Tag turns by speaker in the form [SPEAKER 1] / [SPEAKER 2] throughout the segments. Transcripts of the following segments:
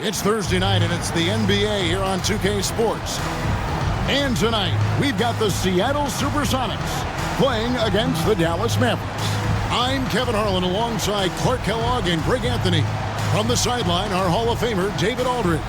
[SPEAKER 1] It's Thursday night, and it's the NBA here on 2K Sports. And tonight, we've got the Seattle Supersonics playing against the Dallas Mavericks. I'm Kevin Harlan alongside Clark Kellogg and Greg Anthony. From the sideline, our Hall of Famer, David Aldridge.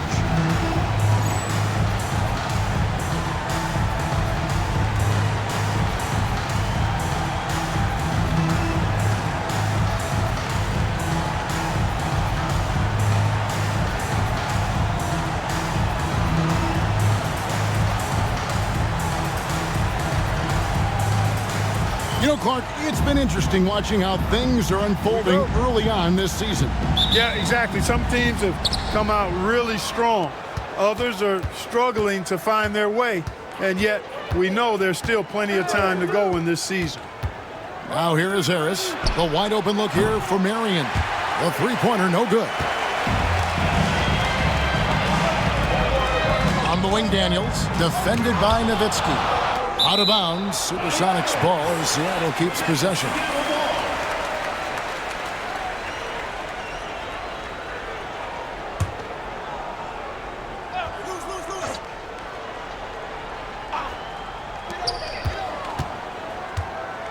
[SPEAKER 1] You know, Clark, it's been interesting watching how things are unfolding early on this season.
[SPEAKER 2] Yeah, exactly. Some teams have come out really strong. Others are struggling to find their way, and yet we know there's still plenty of time to go in this season.
[SPEAKER 1] Now here is Harris. The wide open look here for Marion. The three-pointer, no good. On the wing, Daniels, defended by Nowitzki. Out of bounds, Supersonics ball as Seattle keeps possession.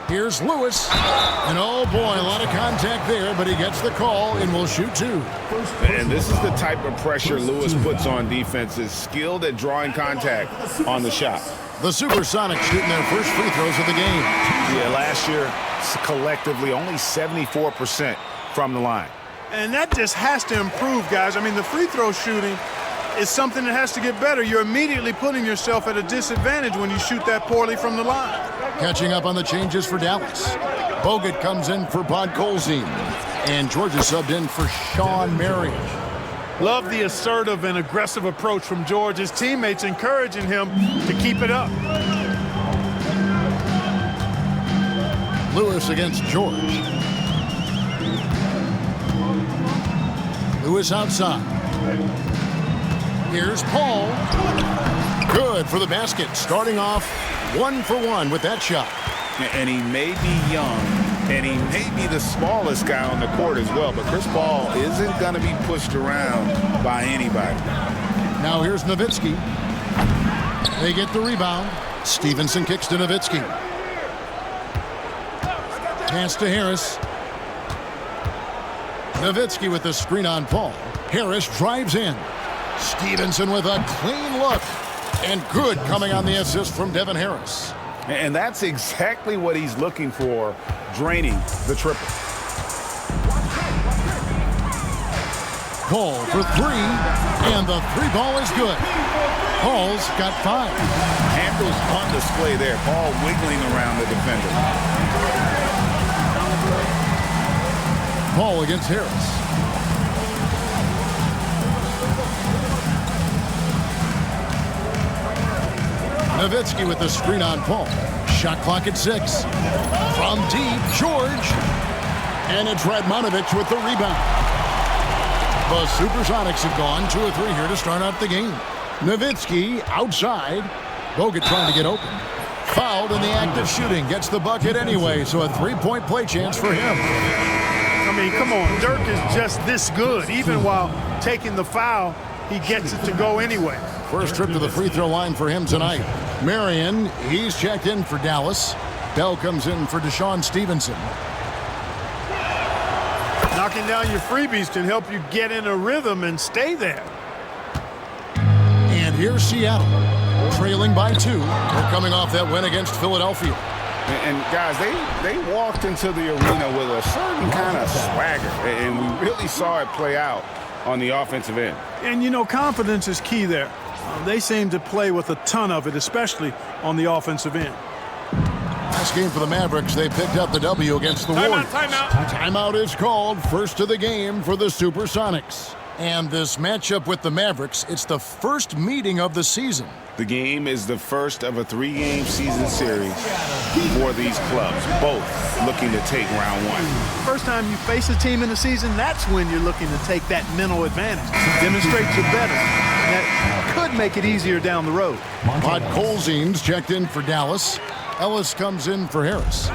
[SPEAKER 1] Here's Lewis. And oh boy, a lot of contact there, but he gets the call and will shoot two.
[SPEAKER 3] And this is the type of pressure Lewis puts on defenses, skilled at drawing contact on the shot.
[SPEAKER 1] The Supersonics shooting their first free throws of the game.
[SPEAKER 3] Yeah, last year, collectively, only 74% from the line.
[SPEAKER 2] And that just has to improve, guys. I mean, the free throw shooting is something that has to get better. You're immediately putting yourself at a disadvantage when you shoot that poorly from the line.
[SPEAKER 1] Catching up on the changes for Dallas. Bogut comes in for Bod Colzine. And Georgia subbed in for Sean Marion.
[SPEAKER 2] Love the assertive and aggressive approach from George. His teammates encouraging him to keep it up.
[SPEAKER 1] Lewis against George. Lewis outside. Here's Paul. Good for the basket. Starting off 1 for 1 with that shot.
[SPEAKER 3] And he may be young, and he may be the smallest guy on the court as well, but Chris Paul isn't going to be pushed around by anybody.
[SPEAKER 1] Now here's Nowitzki. They get the rebound. Stevenson kicks to Nowitzki. Pass to Harris. Nowitzki with the screen on Paul. Harris drives in. Stevenson with a clean look. And good coming on the assist from Devin Harris.
[SPEAKER 3] And that's exactly what he's looking for, draining the triple.
[SPEAKER 1] Paul for three, and the three ball is good. Paul's got 5.
[SPEAKER 3] Handles on display there. Paul wiggling around the defender.
[SPEAKER 1] Paul against Harris. Nowitzki with the screen on Paul. Shot clock at 6. From deep, George. And it's Radmanovich with the rebound. The Supersonics have gone 2 or 3 here to start out the game. Nowitzki outside. Bogut trying to get open. Fouled in the act of shooting. Gets the bucket anyway, so a 3-point play chance for him.
[SPEAKER 2] I mean, come on. Dirk is just this good. Even while taking the foul, he gets it to go anyway.
[SPEAKER 1] First trip to the free throw line for him tonight. Marion, he's checked in for Dallas. Bell comes in for Deshaun Stevenson.
[SPEAKER 2] Knocking down your freebies can help you get in a rhythm and stay there.
[SPEAKER 1] And here's Seattle, trailing by 2. They're coming off that win against Philadelphia.
[SPEAKER 3] And guys, they walked into the arena with a certain kind of swagger, and we really saw it play out on the offensive end.
[SPEAKER 2] And, you know, confidence is key there. They seem to play with a ton of it, especially on the offensive end.
[SPEAKER 1] Last game for the Mavericks, they picked up the W against the Warriors. Timeout is called. First of the game for the Supersonics. And this matchup with the Mavericks, it's the first meeting of the season.
[SPEAKER 3] The game is the first of a 3-game season series for these clubs, both looking to take round 1.
[SPEAKER 2] First time you face a team in the season, that's when you're looking to take that mental advantage. Demonstrate you're better. And that could make it easier down the road.
[SPEAKER 1] Bod Colzine's checked in for Dallas. Ellis comes in for Harris.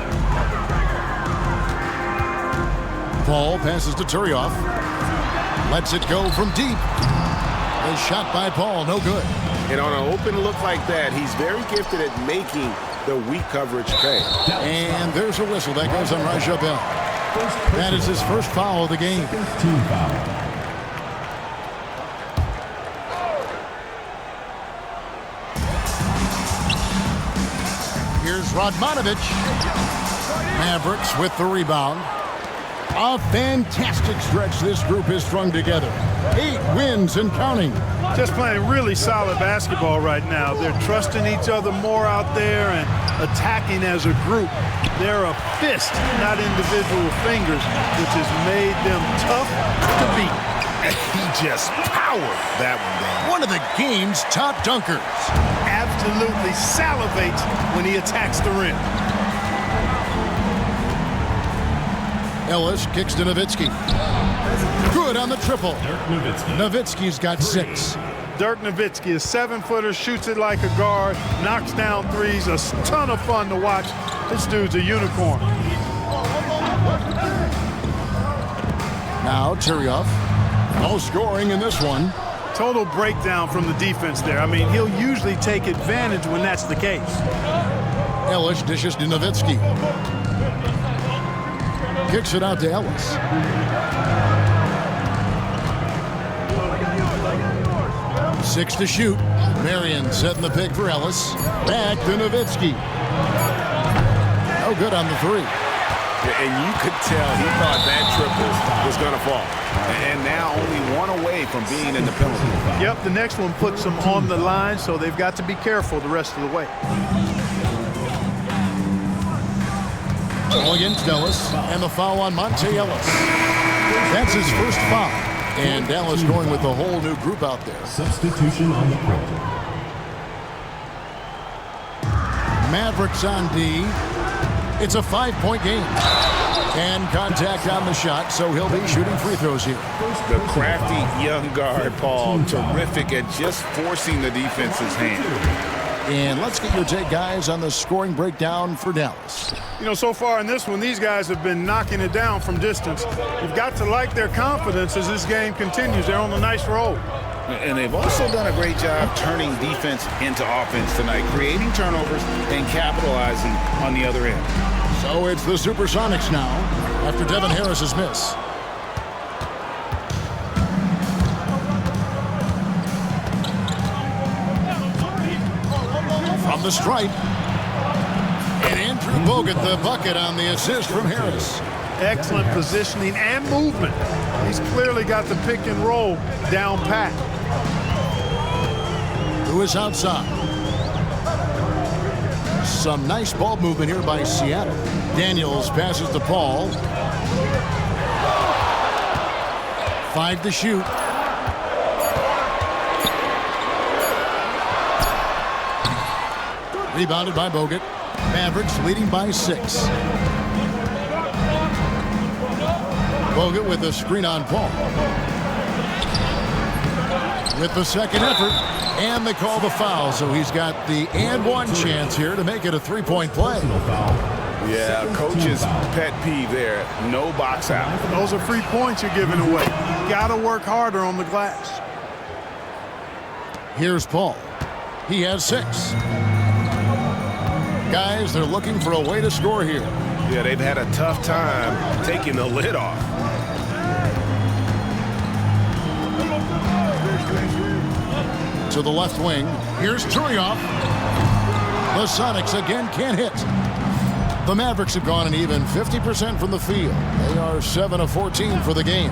[SPEAKER 1] Paul passes to Turioff. Lets it go from deep. The shot by Paul, no good.
[SPEAKER 3] And on an open look like that, he's very gifted at making the weak coverage pay.
[SPEAKER 1] And there's a whistle that goes on Raja Bell. That is his first foul of the game.
[SPEAKER 4] Team foul.
[SPEAKER 1] Here's Radmanovic. Mavericks with the rebound. A fantastic stretch this group has strung together. 8 wins and counting.
[SPEAKER 2] Just playing really solid basketball right now. They're trusting each other more out there and attacking as a group. They're a fist, not individual fingers, which has made them tough to beat.
[SPEAKER 3] He just powered that one down.
[SPEAKER 1] One of the game's top dunkers.
[SPEAKER 2] Absolutely salivates when he attacks the rim.
[SPEAKER 1] Ellis kicks to Nowitzki. Good on the triple.
[SPEAKER 4] Dirk Nowitzki.
[SPEAKER 1] Nowitzki's got 6.
[SPEAKER 2] Dirk Nowitzki, a 7-footer, shoots it like a guard, knocks down threes, a ton of fun to watch. This dude's a unicorn.
[SPEAKER 1] Now Tyrioff. No scoring in this one.
[SPEAKER 2] Total breakdown from the defense there. I mean, he'll usually take advantage when that's the case.
[SPEAKER 1] Ellis dishes to Nowitzki. Kicks it out to Ellis. Six to shoot. Marion setting the pick for Ellis. Back to Nowitzki. No good on the 3.
[SPEAKER 3] And you could tell he thought that triple was going to fall. And now only 1 away from being in the penalty.
[SPEAKER 2] Yep, the next one puts them on the line, so they've got to be careful the rest of the way.
[SPEAKER 1] All against Ellis, and the foul on Monte Ellis. That's his first foul. And Dallas going with a whole new group out there.
[SPEAKER 4] Substitution on the court.
[SPEAKER 1] Mavericks on D. It's a 5-point game. And contact on the shot, so he'll be shooting free throws here.
[SPEAKER 3] The crafty young guard, Paul, terrific at just forcing the defense's hand.
[SPEAKER 1] And let's get your take, guys, on the scoring breakdown for Dallas.
[SPEAKER 2] You know, so far in this one, these guys have been knocking it down from distance. You've got to like their confidence as this game continues. They're on a nice roll.
[SPEAKER 3] And they've also done a great job turning defense into offense tonight, creating turnovers and capitalizing on the other end.
[SPEAKER 1] So it's the Supersonics now after Devin Harris's miss. From the stripe. And Andrew Bogut the bucket on the assist from Harris.
[SPEAKER 2] Excellent positioning and movement. He's clearly got the pick and roll down pat.
[SPEAKER 1] Who is outside? Some nice ball movement here by Seattle. Daniels passes to Paul. 5 to shoot. Rebounded by Bogut. Mavericks leading by 6. Bogut with a screen on Paul. With the second effort. And they call the foul, so he's got the and one chance here to make it a 3-point play.
[SPEAKER 3] Yeah, coach's pet peeve there. No box out.
[SPEAKER 2] Those are free points you're giving away. You got to work harder on the glass.
[SPEAKER 1] Here's Paul. He has 6. Guys, they're looking for a way to score here.
[SPEAKER 3] Yeah, they've had a tough time taking the lid off.
[SPEAKER 1] To the left wing. Here's Tyrioff. The Sonics again can't hit. The Mavericks have gone an even 50% from the field. They are 7 of 14 for the game.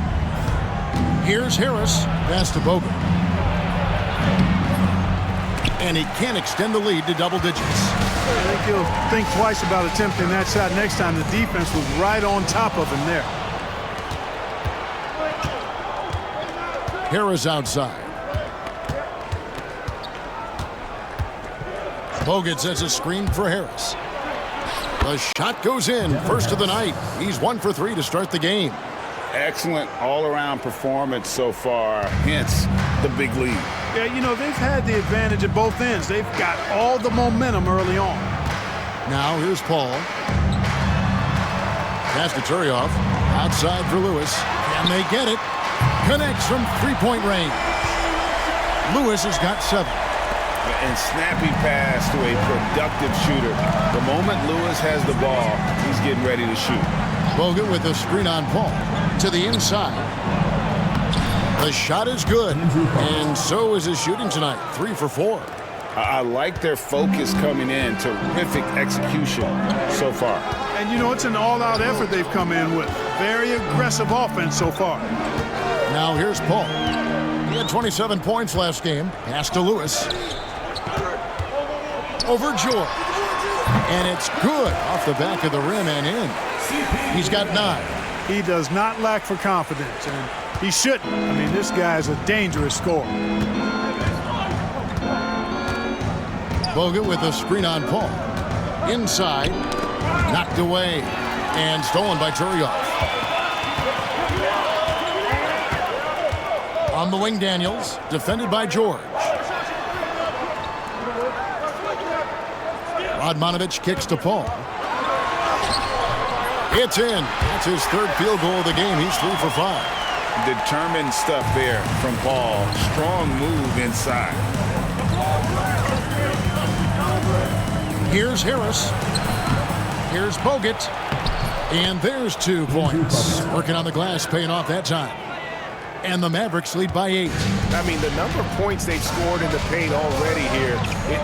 [SPEAKER 1] Here's Harris. Pass to Bogut. And he can't extend the lead to double digits.
[SPEAKER 2] I think he'll think twice about attempting that shot next time. The defense was right on top of him there.
[SPEAKER 1] Harris outside. Bogut sets a screen for Harris. The shot goes in. First of the night. He's 1 for 3 to start the game.
[SPEAKER 3] Excellent all-around performance so far, hence the big lead.
[SPEAKER 2] Yeah, you know, they've had the advantage at both ends. They've got all the momentum early on.
[SPEAKER 1] Now here's Paul. Pass to Tyrioff. Outside for Lewis. Can they get it? Connects from 3-point range. Lewis has got 7.
[SPEAKER 3] And snappy pass to a productive shooter. The moment Lewis has the ball, he's getting ready to shoot.
[SPEAKER 1] Bogut with a screen on Paul. To the inside. The shot is good. And so is his shooting tonight. 3 for 4.
[SPEAKER 3] I like their focus coming in. Terrific execution so far.
[SPEAKER 2] And, you know, it's an all-out effort they've come in with. Very aggressive offense so far.
[SPEAKER 1] Now here's Paul. He had 27 points last game. Pass to Lewis. Over George. And it's good off the back of the rim and in. He's got 9.
[SPEAKER 2] He does not lack for confidence, and he shouldn't. I mean, this guy is a dangerous scorer.
[SPEAKER 1] Bogut with a screen on Paul. Inside. Knocked away. And stolen by Turioff. On the wing, Daniels. Defended by George. Radmanovich kicks to Paul. It's in. That's his 3rd field goal of the game. He's 3 for 5.
[SPEAKER 3] Determined stuff there from Paul. Strong move inside.
[SPEAKER 1] Here's Harris. Here's Bogut. And there's 2 points. Working on the glass, paying off that time. And the Mavericks lead by 8.
[SPEAKER 5] I mean, the number of points they've scored in the paint already here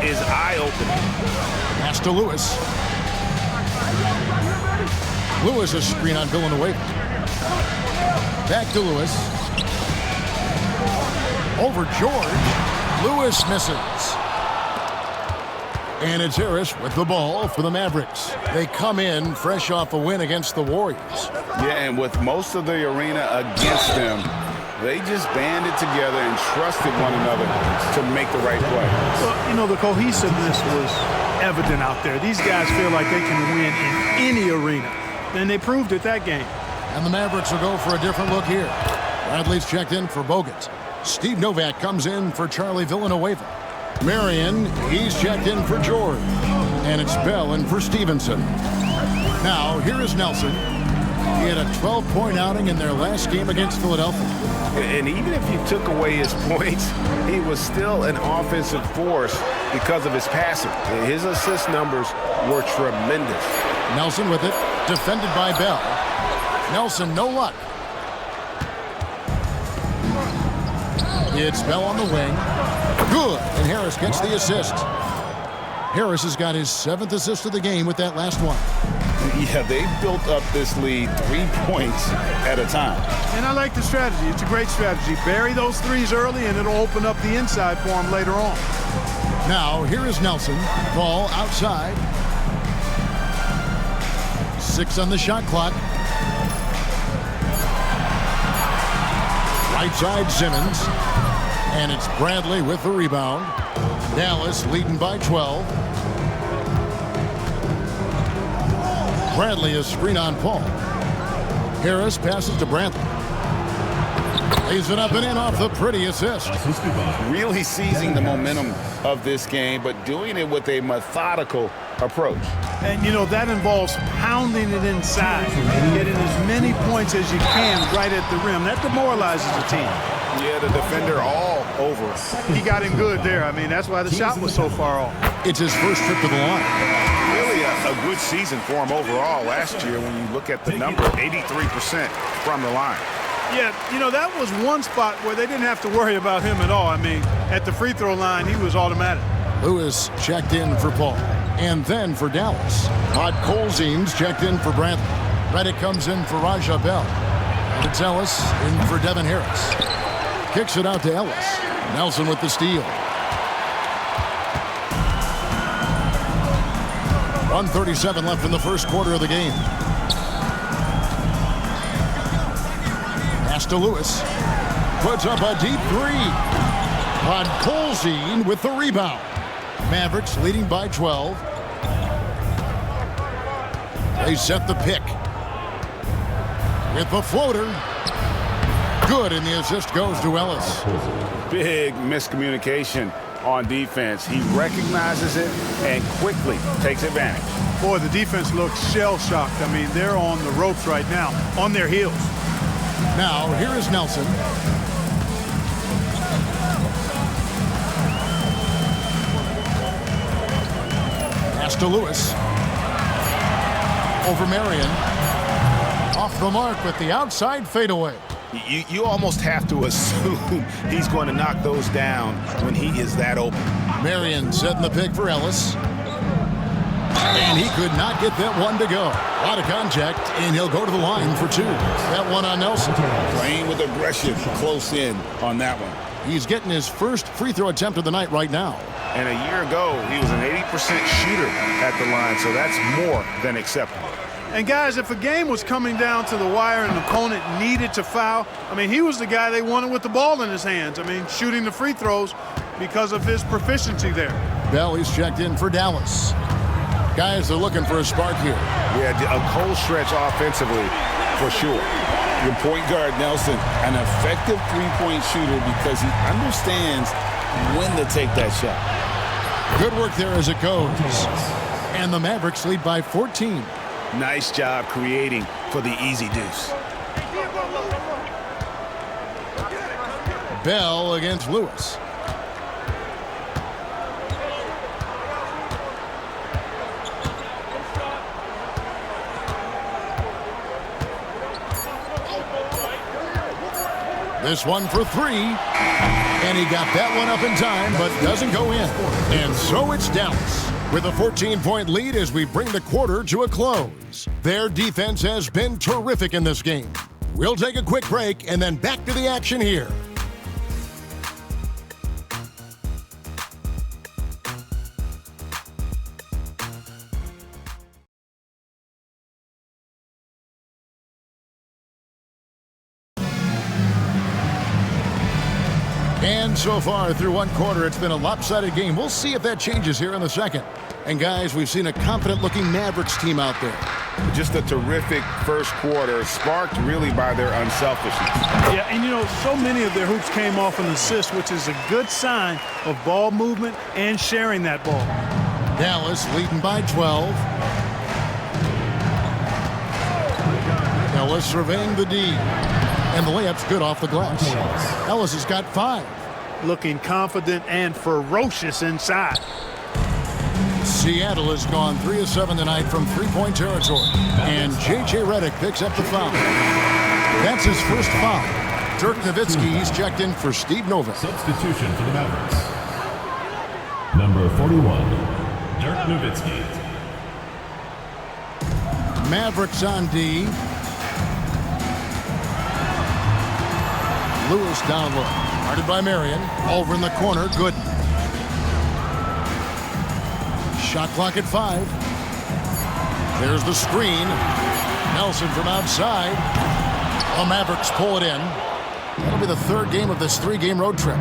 [SPEAKER 5] is eye-opening.
[SPEAKER 1] Pass to Lewis. Lewis a screen on Villanueva. Back to Lewis. Over George. Lewis misses. And it's Harris with the ball for the Mavericks. They come in fresh off a win against the Warriors.
[SPEAKER 3] Yeah, and with most of the arena against them, they just banded together and trusted one another to make the right play.
[SPEAKER 2] Well, you know, the cohesiveness was evident out there. These guys feel like they can win in any arena. And they proved it that game.
[SPEAKER 1] And the Mavericks will go for a different look here. Bradley's checked in for Bogut. Steve Novak comes in for Charlie Villanueva. Marion, he's checked in for George. And it's Bell in for Stevenson. Now, here is Nelson. He had a 12-point outing in their last game against Philadelphia.
[SPEAKER 3] And even if you took away his points, he was still an offensive force because of his passing. His assist numbers were tremendous.
[SPEAKER 1] Nelson with it, defended by Bell. Nelson, no luck. It's Bell on the wing. Good, and Harris gets the assist. Harris has got his 7th assist of the game with that last one.
[SPEAKER 3] Yeah, they built up this lead 3 points at a time.
[SPEAKER 2] And I like the strategy. It's a great strategy. Bury those threes early, and it'll open up the inside for him later on.
[SPEAKER 1] Now, here is Nelson. Ball outside. 6 on the shot clock. Right side, Simmons. And it's Bradley with the rebound. Dallas leading by 12. Bradley is screen on Paul. Harris passes to Bradley. Lays it up and in off the pretty assist.
[SPEAKER 3] Really seizing the momentum of this game, but doing it with a methodical approach.
[SPEAKER 2] And, you know, that involves pounding it inside and getting as many points as you can right at the rim. That demoralizes the team.
[SPEAKER 3] Yeah, the defender all over it.
[SPEAKER 2] He got him good there. I mean, that's why the shot was so far off.
[SPEAKER 1] It's his first trip to the line.
[SPEAKER 5] Really a good season for him overall last year when you look at the number, 83% from the line.
[SPEAKER 2] Yeah, you know, that was one spot where they didn't have to worry about him at all. I mean, at the free throw line, he was automatic.
[SPEAKER 1] Lewis checked in for Paul. And then for Dallas. Todd Colzine's checked in for Bradley. Reddick comes in for Raja Bell. And it's Ellis in for Devin Harris. Kicks it out to Ellis. Nelson with the steal. 1:37 left in the first quarter of the game. Pass to Lewis. Puts up a deep 3. Todd Colzine with the rebound. Mavericks leading by 12. They set the pick. With the floater. Good, and the assist goes to Ellis.
[SPEAKER 3] Big miscommunication on defense. He recognizes it and quickly takes advantage.
[SPEAKER 2] Boy, the defense looks shell-shocked. I mean, they're on the ropes right now, on their heels.
[SPEAKER 1] Now, here is Nelson. to Lewis. Over Marion. Off the mark with the outside fadeaway.
[SPEAKER 5] You almost have to assume he's going to knock those down when he is that open.
[SPEAKER 1] Marion setting the pick for Ellis. And he could not get that one to go. A lot of contact, and he'll go to the line for two. That one on Nelson.
[SPEAKER 5] Playing with aggression close in on that one.
[SPEAKER 1] He's getting his first free throw attempt of the night right now.
[SPEAKER 5] And a year ago, he was an 80% shooter at the line, so that's more than acceptable.
[SPEAKER 2] And guys, if a game was coming down to the wire and an opponent needed to foul, I mean, he was the guy they wanted with the ball in his hands. I mean, shooting the free throws because of his proficiency there.
[SPEAKER 1] Bell, he's checked in for Dallas. Guys are looking for a spark here.
[SPEAKER 3] Yeah, a cold stretch offensively, for sure.
[SPEAKER 6] Your point guard, Nelson, an effective three-point shooter because he understands when to take that shot.
[SPEAKER 1] Good work there as it goes. And the Mavericks lead by 14.
[SPEAKER 5] Nice job creating for the easy deuce.
[SPEAKER 1] Bell against Lewis. This one for three. And he got that one up in time, but doesn't go in. And so it's Dallas with a 14-point lead as we bring the quarter to a close. Their defense has been terrific in this game. We'll take a quick break and then back to the action here. And so far through one quarter, it's been a lopsided game. We'll see if that changes here in the second. And guys, we've seen a confident-looking Mavericks team out there.
[SPEAKER 3] Just a terrific first quarter, sparked really by their unselfishness.
[SPEAKER 2] Yeah, and you know, so many of their hoops came off an assist, which is a good sign of ball movement and sharing that ball.
[SPEAKER 1] Dallas leading by 12. Ellis surveying the D. And the layup's good off the glass. Ellis has got 5.
[SPEAKER 2] Looking confident and ferocious inside.
[SPEAKER 1] Seattle has gone 3 of 7 tonight from three-point territory. And J.J. Redick picks up the foul. That's his first foul. Dirk Nowitzki, he's checked in for Steve Novak.
[SPEAKER 4] Substitution for the Mavericks. Number 41, Dirk Nowitzki.
[SPEAKER 1] Mavericks on D. Lewis down low. Guarded by Marion. Over in the corner. Good. Shot clock at 5. There's the screen. Nelson from outside. The Mavericks pull it in. That'll be the third game of this 3-game road trip.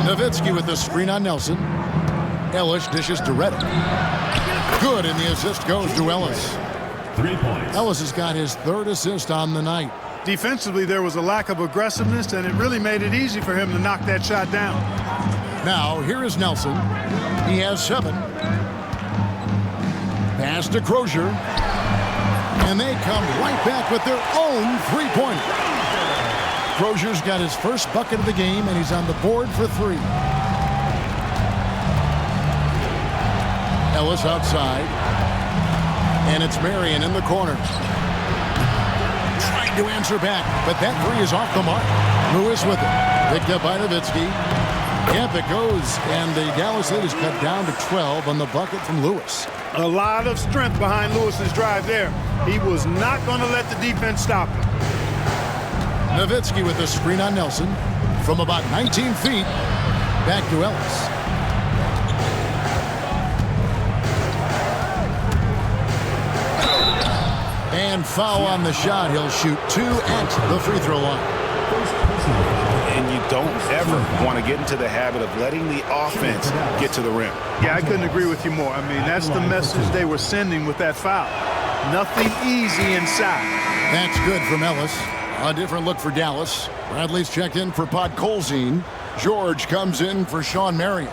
[SPEAKER 1] Nowitzki with the screen on Nelson. Ellis dishes to Redick. Good, and the assist goes to Ellis.
[SPEAKER 4] 3 points.
[SPEAKER 1] Ellis has got his third assist on the night.
[SPEAKER 2] Defensively, there was a lack of aggressiveness, and it really made it easy for him to knock that shot down.
[SPEAKER 1] Now, here is Nelson. He has 7. Pass to Crozier. And they come right back with their own three-pointer. Crozier's got his first bucket of the game, and he's on the board for 3. Ellis outside. And it's Marion in the corner. Trying to answer back, but that 3 is off the mark. Lewis with it. Picked up by Nowitzki. Yep, it goes. And the Dallas lead is cut down to 12 on the bucket from Lewis.
[SPEAKER 2] A lot of strength behind Lewis's drive there. He was not going to let the defense stop him.
[SPEAKER 1] Nowitzki with the screen on Nelson. From about 19 feet, back to Ellis. And foul on the shot. He'll shoot 2 at the free throw line.
[SPEAKER 5] And you don't ever want to get into the habit of letting the offense get to the rim.
[SPEAKER 2] Yeah, I couldn't agree with you more. I mean, that's the message they were sending with that foul. Nothing easy inside.
[SPEAKER 1] That's good from Ellis. A different look for Dallas. Bradley's checked in for Podkolzin. George comes in for Sean Marion.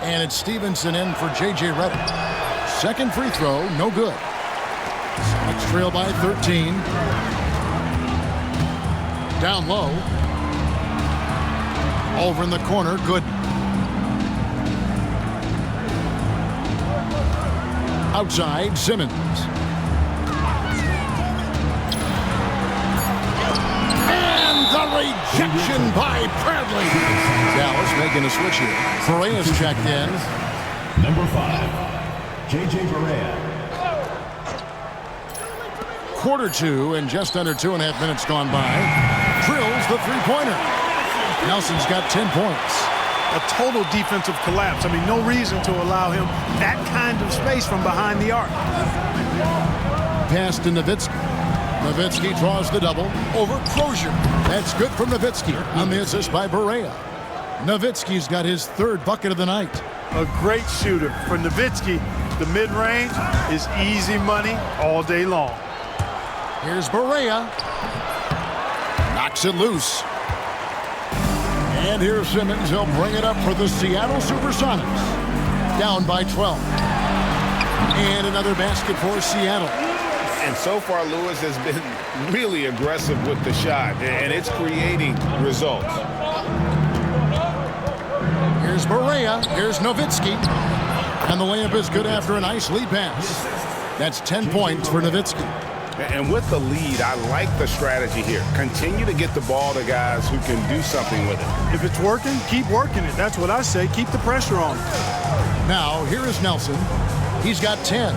[SPEAKER 1] And it's Stevenson in for J.J. Redick. Second free throw, no good. Let's trail by 13. Down low. Over in the corner, good. Outside, Simmons. And the rejection by Bradley. Dallas making a switch here. Barea is checked in.
[SPEAKER 4] Number 5, J.J. Barea.
[SPEAKER 1] Quarter 2 and just under 2.5 minutes gone by. Drills the three-pointer. Nelson's got 10 points.
[SPEAKER 2] A total defensive collapse. I mean, no reason to allow him that kind of space from behind the arc.
[SPEAKER 1] Pass to Nowitzki. Nowitzki draws the double over Crozier. That's good from Nowitzki on the assist by Barea. Nowitzki's got his third bucket of the night.
[SPEAKER 2] A great shooter. For Nowitzki, the mid-range is easy money all day long.
[SPEAKER 1] Here's Barea. Knocks it loose. And here's Simmons. He'll bring it up for the Seattle Supersonics. Down by 12. And another basket for Seattle.
[SPEAKER 3] And so far, Lewis has been really aggressive with the shot, and it's creating results.
[SPEAKER 1] Here's Barea. Here's Nowitzki. And the layup is good after a nice lead pass. That's 10 points for Nowitzki.
[SPEAKER 3] And with the lead, I like the strategy here. Continue to get the ball to guys who can do something with it.
[SPEAKER 2] If it's working, keep working it. That's what I say. Keep the pressure on.
[SPEAKER 1] Now, here is Nelson. He's got 10.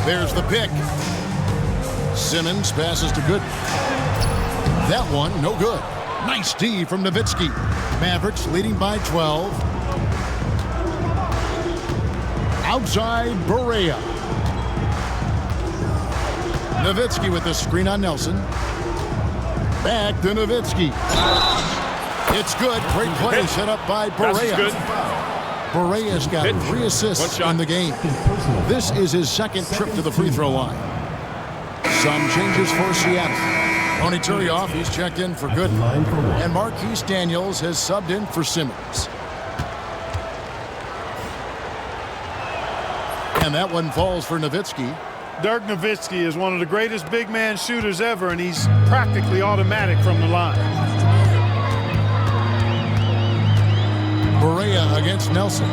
[SPEAKER 1] There's the pick. Simmons passes to Gooden. That one, no good. Nice D from Nowitzki. Mavericks leading by 12. Outside, Barea. Nowitzki with the screen on Nelson. Back to Nowitzki. It's good. Great play set up by Barea. Barea's got 3 assists in the game. This is his second trip to the free throw line. Some changes for Seattle. Tony Turioff, he's checked in for good. And Marquise Daniels has subbed in for Simmons. And that one falls for Nowitzki.
[SPEAKER 2] Dirk Nowitzki is one of the greatest big man shooters ever, and he's practically automatic from the line.
[SPEAKER 1] Barea against Nelson.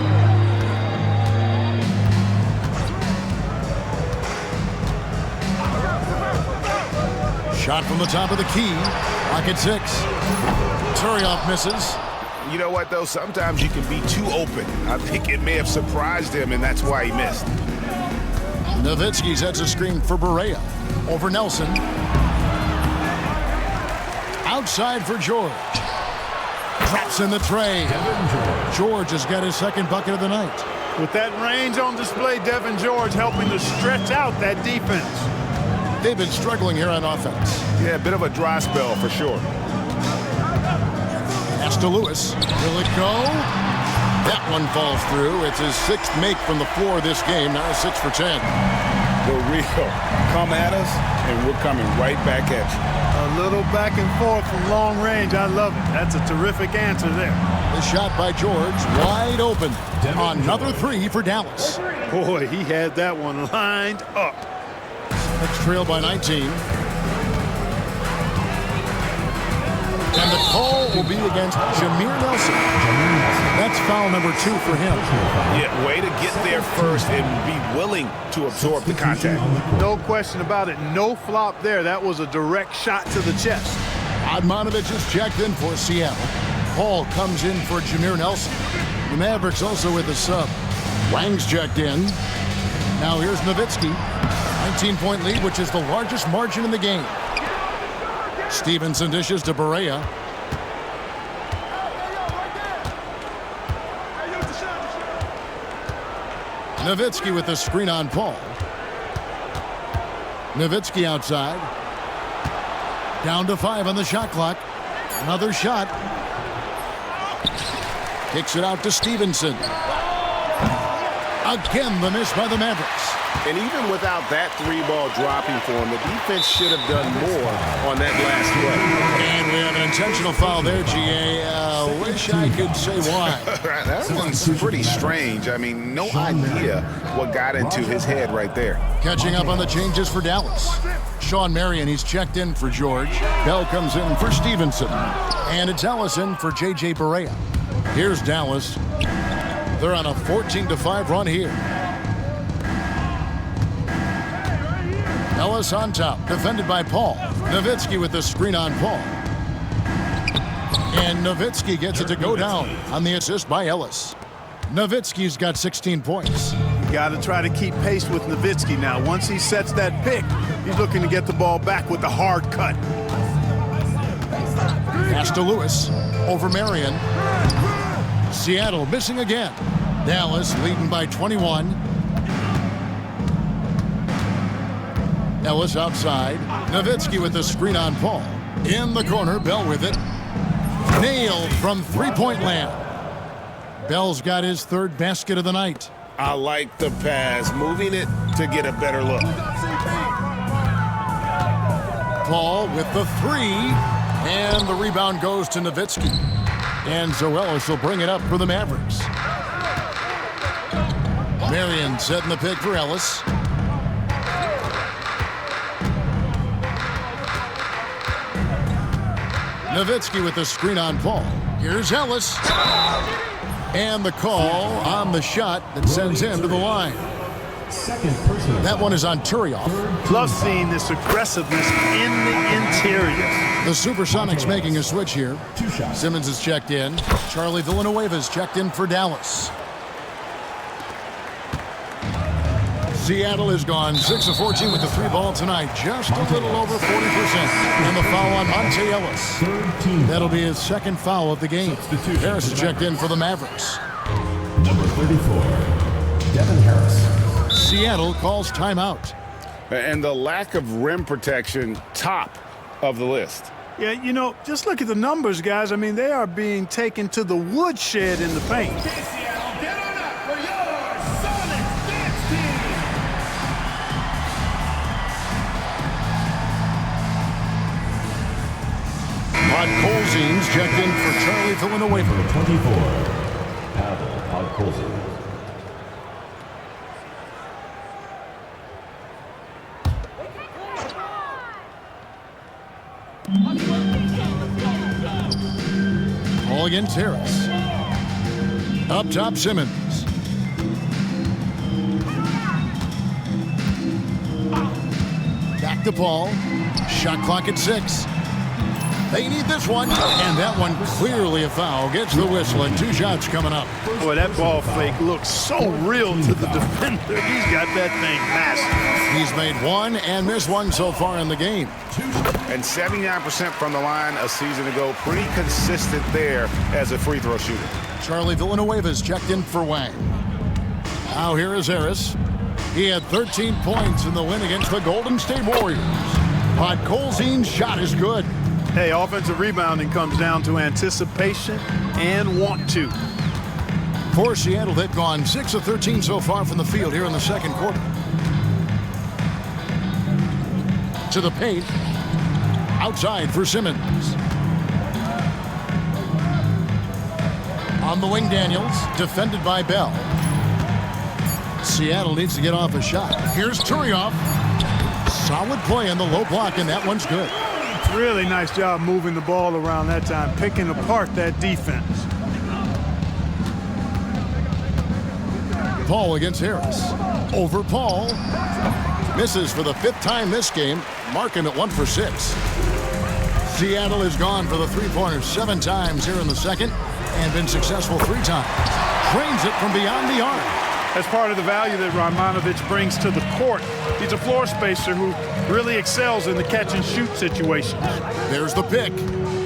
[SPEAKER 1] Shot from the top of the key. Pocket 6. Turioff misses.
[SPEAKER 5] You know what, though? Sometimes you can be too open. I think it may have surprised him, and that's why he missed.
[SPEAKER 1] Nowitzki sets a screen for Barea. Over Nelson. Outside for George. Drops in the tray. George has got his second bucket of the night.
[SPEAKER 2] With that range on display, Devin George helping to stretch out that defense.
[SPEAKER 1] They've been struggling here on offense.
[SPEAKER 5] Yeah, a bit of a dry spell for sure.
[SPEAKER 1] Pass to Lewis. Will it go? That one falls through. It's his 6th make from the floor this game. Now 6 for 10.
[SPEAKER 3] The real. Come at us, and we're coming right back at you.
[SPEAKER 2] A little back and forth from long range. I love it. That's a terrific answer there.
[SPEAKER 1] The shot by George. Wide open. Another 3 for Dallas.
[SPEAKER 2] Boy, he had that one lined up.
[SPEAKER 1] Let's trail by 19. And the call will be against Jameer Nelson. That's foul number 2 for him.
[SPEAKER 5] Yeah, way to get there first and be willing to absorb the contact.
[SPEAKER 2] No question about it. No flop there. That was a direct shot to the chest.
[SPEAKER 1] Admonovich is checked in for Seattle. Paul comes in for Jameer Nelson. The Mavericks also with a sub. Wang's checked in. Now here's Nowitzki. 19-point lead, which is the largest margin in the game. Stevenson dishes to Barea. Nowitzki with the screen on Paul. Nowitzki outside. Down to 5 on the shot clock. Another shot. Kicks it out to Stevenson. Again, the miss by the Mavericks.
[SPEAKER 3] And even without that 3-ball dropping for him, the defense should have done more on that last play.
[SPEAKER 1] And we have an intentional foul there, GA. Wish I could say why.
[SPEAKER 5] That one's pretty strange. I mean, no idea what got into his head right there.
[SPEAKER 1] Catching up on the changes for Dallas. Sean Marion, he's checked in for George. Bell comes in for Stevenson. And it's Ellison for J.J. Barea. Here's Dallas. They're on a 14-5 run here. Ellis on top, defended by Paul. Nowitzki with the screen on Paul. And Nowitzki gets it to go down on the assist by Ellis. Nowitzki's got 16 points.
[SPEAKER 2] Got to try to keep pace with Nowitzki now. Once he sets that pick, he's looking to get the ball back with the hard cut.
[SPEAKER 1] Pass to Lewis, over Marion. Seattle missing again. Dallas leading by 21. Ellis outside. Nowitzki with the screen on Paul. In the corner, Bell with it. Nailed from three-point land. Bell's got his third basket of the night.
[SPEAKER 3] I like the pass, moving it to get a better look.
[SPEAKER 1] Paul with the three, and the rebound goes to Nowitzki. And Ellis will bring it up for the Mavericks. Marion setting the pick for Ellis. Nowitzki with the screen on Paul. Here's Ellis. And the call on the shot that sends him to the line. That one is on Turioff.
[SPEAKER 2] Love seeing this aggressiveness in the interior.
[SPEAKER 1] The Supersonics making a switch here. Simmons is checked in. Charlie Villanueva's checked in for Dallas. Seattle has gone 6 of 14 with the three ball tonight. Just a little over 40%. And the foul on Monte Ellis. That'll be his second foul of the game. Harris is checked in for the Mavericks.
[SPEAKER 4] Number 34, Devin Harris.
[SPEAKER 1] Seattle calls timeout.
[SPEAKER 3] And the lack of rim protection, top of the list.
[SPEAKER 2] Yeah, you know, just look at the numbers, guys. I mean, they are being taken to the woodshed in the paint.
[SPEAKER 1] Podkolzin's checked in for Charlie Villanueva.
[SPEAKER 4] Number 24, Pavel Podkolzin.
[SPEAKER 1] Ball against Harris. Up top, Simmons. Back to Paul. Shot clock at 6. They need this one, and that one clearly a foul. Gets the whistle, and 2 shots coming up.
[SPEAKER 2] Boy, that ball fake looks so real to the defender. He's got that thing massive.
[SPEAKER 1] He's made one and missed one so far in the game.
[SPEAKER 5] And 79% from the line a season ago. Pretty consistent there as a free throw shooter.
[SPEAKER 1] Charlie Villanueva's checked in for Wang. Now here is Harris. He had 13 points in the win against the Golden State Warriors. Podkolzin's shot is good.
[SPEAKER 2] Hey, offensive rebounding comes down to anticipation and want to.
[SPEAKER 1] For Seattle, they've gone 6 of 13 so far from the field here in the second quarter. To the paint. Outside for Simmons. On the wing, Daniels, defended by Bell. Seattle needs to get off a shot. Here's Turioff. Solid play in the low block, and that one's good.
[SPEAKER 2] Really nice job moving the ball around that time, picking apart that defense.
[SPEAKER 1] Paul against Harris. Over Paul. Misses for the 5th time this game. Mark him at 1 for 6. Seattle has gone for the three-pointer 7 times here in the second and been successful 3 times. Trains it from beyond the arc.
[SPEAKER 2] That's part of the value that Radmanovic brings to the court. He's a floor spacer who really excels in the catch-and-shoot situations.
[SPEAKER 1] There's the pick.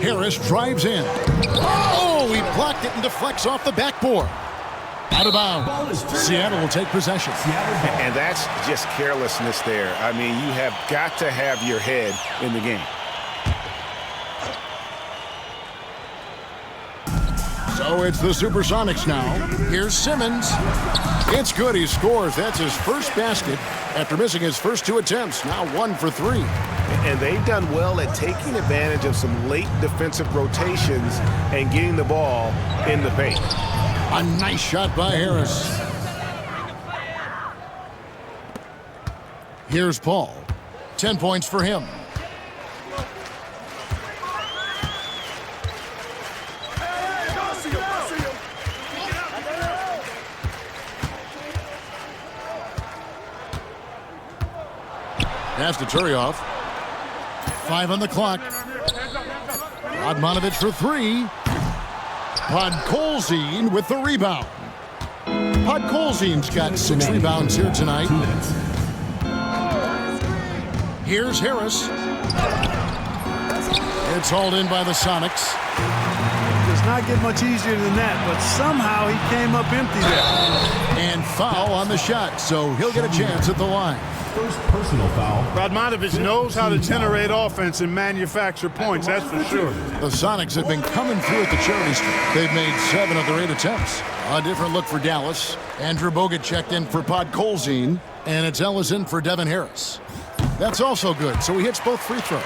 [SPEAKER 1] Harris drives in. Oh, he blocked it and deflects off the backboard. Out of bounds. Seattle will take possession.
[SPEAKER 5] And that's just carelessness there. I mean, you have got to have your head in the game.
[SPEAKER 1] So it's the Supersonics now. Here's Simmons. It's good. He scores. That's his first basket after missing his first 2 attempts. Now 1 for 3.
[SPEAKER 3] And they've done well at taking advantage of some late defensive rotations and getting the ball in the paint.
[SPEAKER 1] A nice shot by Harris. Here's Paul. 10 points for him. Pass to Turioff. 5 on the clock. Radmanovic for 3. Podkolzin with the rebound. Podkolzin's got 6 rebounds here tonight. Here's Harris. It's hauled in by the Sonics.
[SPEAKER 2] Does not get much easier than that, but somehow he came up empty there.
[SPEAKER 1] And foul on the shot, so he'll get a chance at the line.
[SPEAKER 4] First personal foul.
[SPEAKER 2] Radmanovic knows how to generate offense and manufacture points, that's for sure.
[SPEAKER 1] The Sonics have been coming through at the charity stripe. They've made 7 of their 8 attempts. A different look for Dallas. Andrew Bogut checked in for Podkolzin, and it's Ellis in for Devin Harris. That's also good, so he hits both free throws.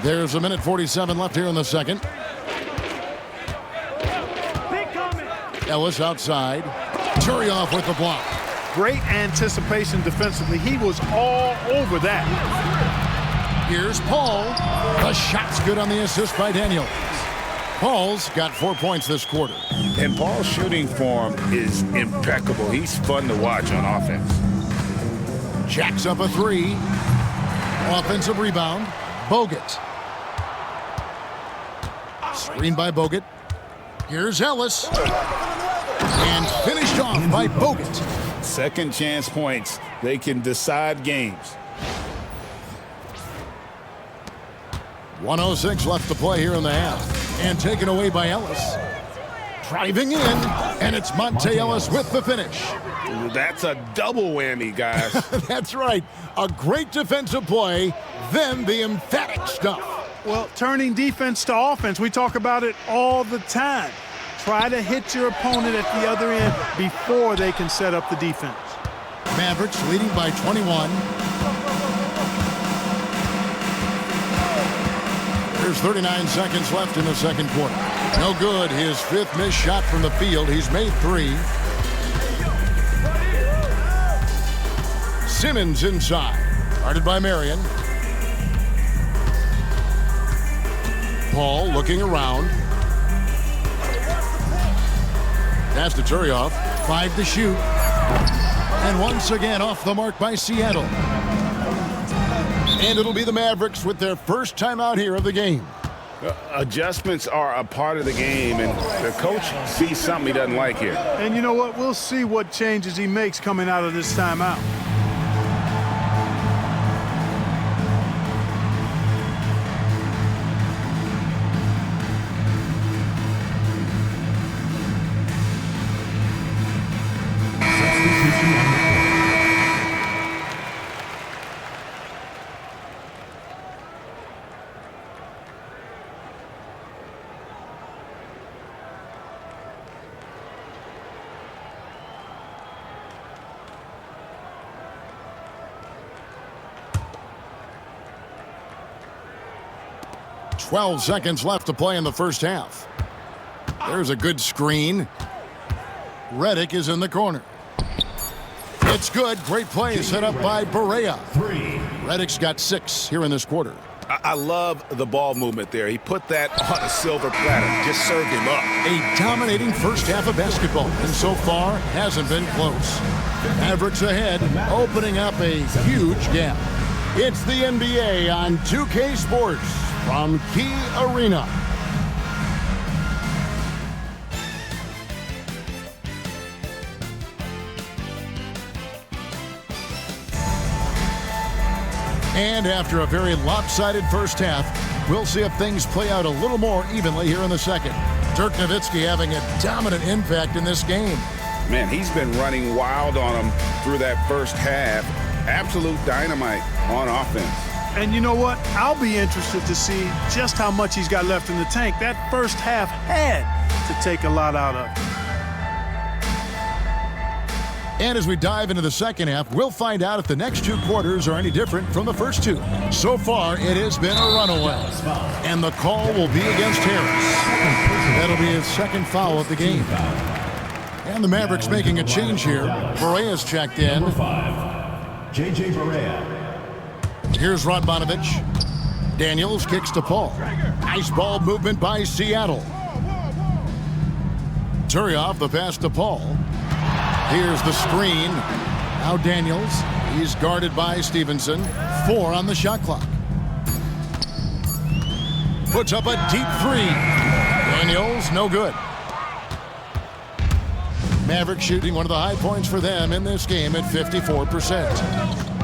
[SPEAKER 1] There's 1:47 left here in the second. Ellis outside. Turioff with the block.
[SPEAKER 2] Great anticipation defensively. He was all over that.
[SPEAKER 1] Here's Paul. The shot's good on the assist by Daniels. Paul's got 4 points this quarter.
[SPEAKER 5] And Paul's shooting form is impeccable. He's fun to watch on offense.
[SPEAKER 1] Jacks up a 3. Offensive rebound. Bogut. Screen by Bogut. Here's Ellis. And finished off by Bogut.
[SPEAKER 6] Second chance points. They can decide games.
[SPEAKER 1] 1:06 left to play here in the half. And taken away by Ellis. Driving in, and it's Monte Ellis with the finish.
[SPEAKER 5] That's a double whammy, guys.
[SPEAKER 1] That's right. A great defensive play, then the emphatic stuff.
[SPEAKER 2] Well, turning defense to offense, we talk about it all the time. Try to hit your opponent at the other end before they can set up the defense.
[SPEAKER 1] Mavericks leading by 21. There's 39 seconds left in the second quarter. No good. His 5th missed shot from the field. He's made 3. Simmons inside. Guarded by Marion. Paul looking around. Pass to Turioff. 5 to shoot. And once again off the mark by Seattle. And it'll be the Mavericks with their first time out here of the game.
[SPEAKER 5] Adjustments are a part of the game, and the coach sees something he doesn't like here.
[SPEAKER 2] And you know what? We'll see what changes he makes coming out of this timeout.
[SPEAKER 1] .12 seconds left to play in the first half. There's a good screen. Redick is in the corner. It's good. Great play set up by Barea. Redick's got 6 here in this quarter.
[SPEAKER 5] I love the ball movement there. He put that on a silver platter. Just served him up.
[SPEAKER 1] A dominating first half of basketball, and so far hasn't been close. Mavericks ahead, opening up a huge gap. It's the NBA on 2K Sports from Key Arena. And after a very lopsided first half, we'll see if things play out a little more evenly here in the second. Dirk Nowitzki having a dominant impact in this game.
[SPEAKER 5] Man, he's been running wild on him through that first half. Absolute dynamite on offense.
[SPEAKER 2] And you know what? I'll be interested to see just how much he's got left in the tank. That first half had to take a lot out of.
[SPEAKER 1] And as we dive into the second half, we'll find out if the next 2 quarters are any different from the first 2. So far, it has been a runaway. And the call will be against Harris. That'll be his second foul of the game. And the Mavericks making a change here. Barea's checked in.
[SPEAKER 4] Number 5, J.J. Barea.
[SPEAKER 1] Here's Radmanovic. Daniels kicks to Paul. Nice ball movement by Seattle. Turioff the pass to Paul. Here's the screen. Now Daniels. He's guarded by Stevenson. 4 on the shot clock. Puts up a deep 3. Daniels, no good. Maverick shooting one of the high points for them in this game at 54%.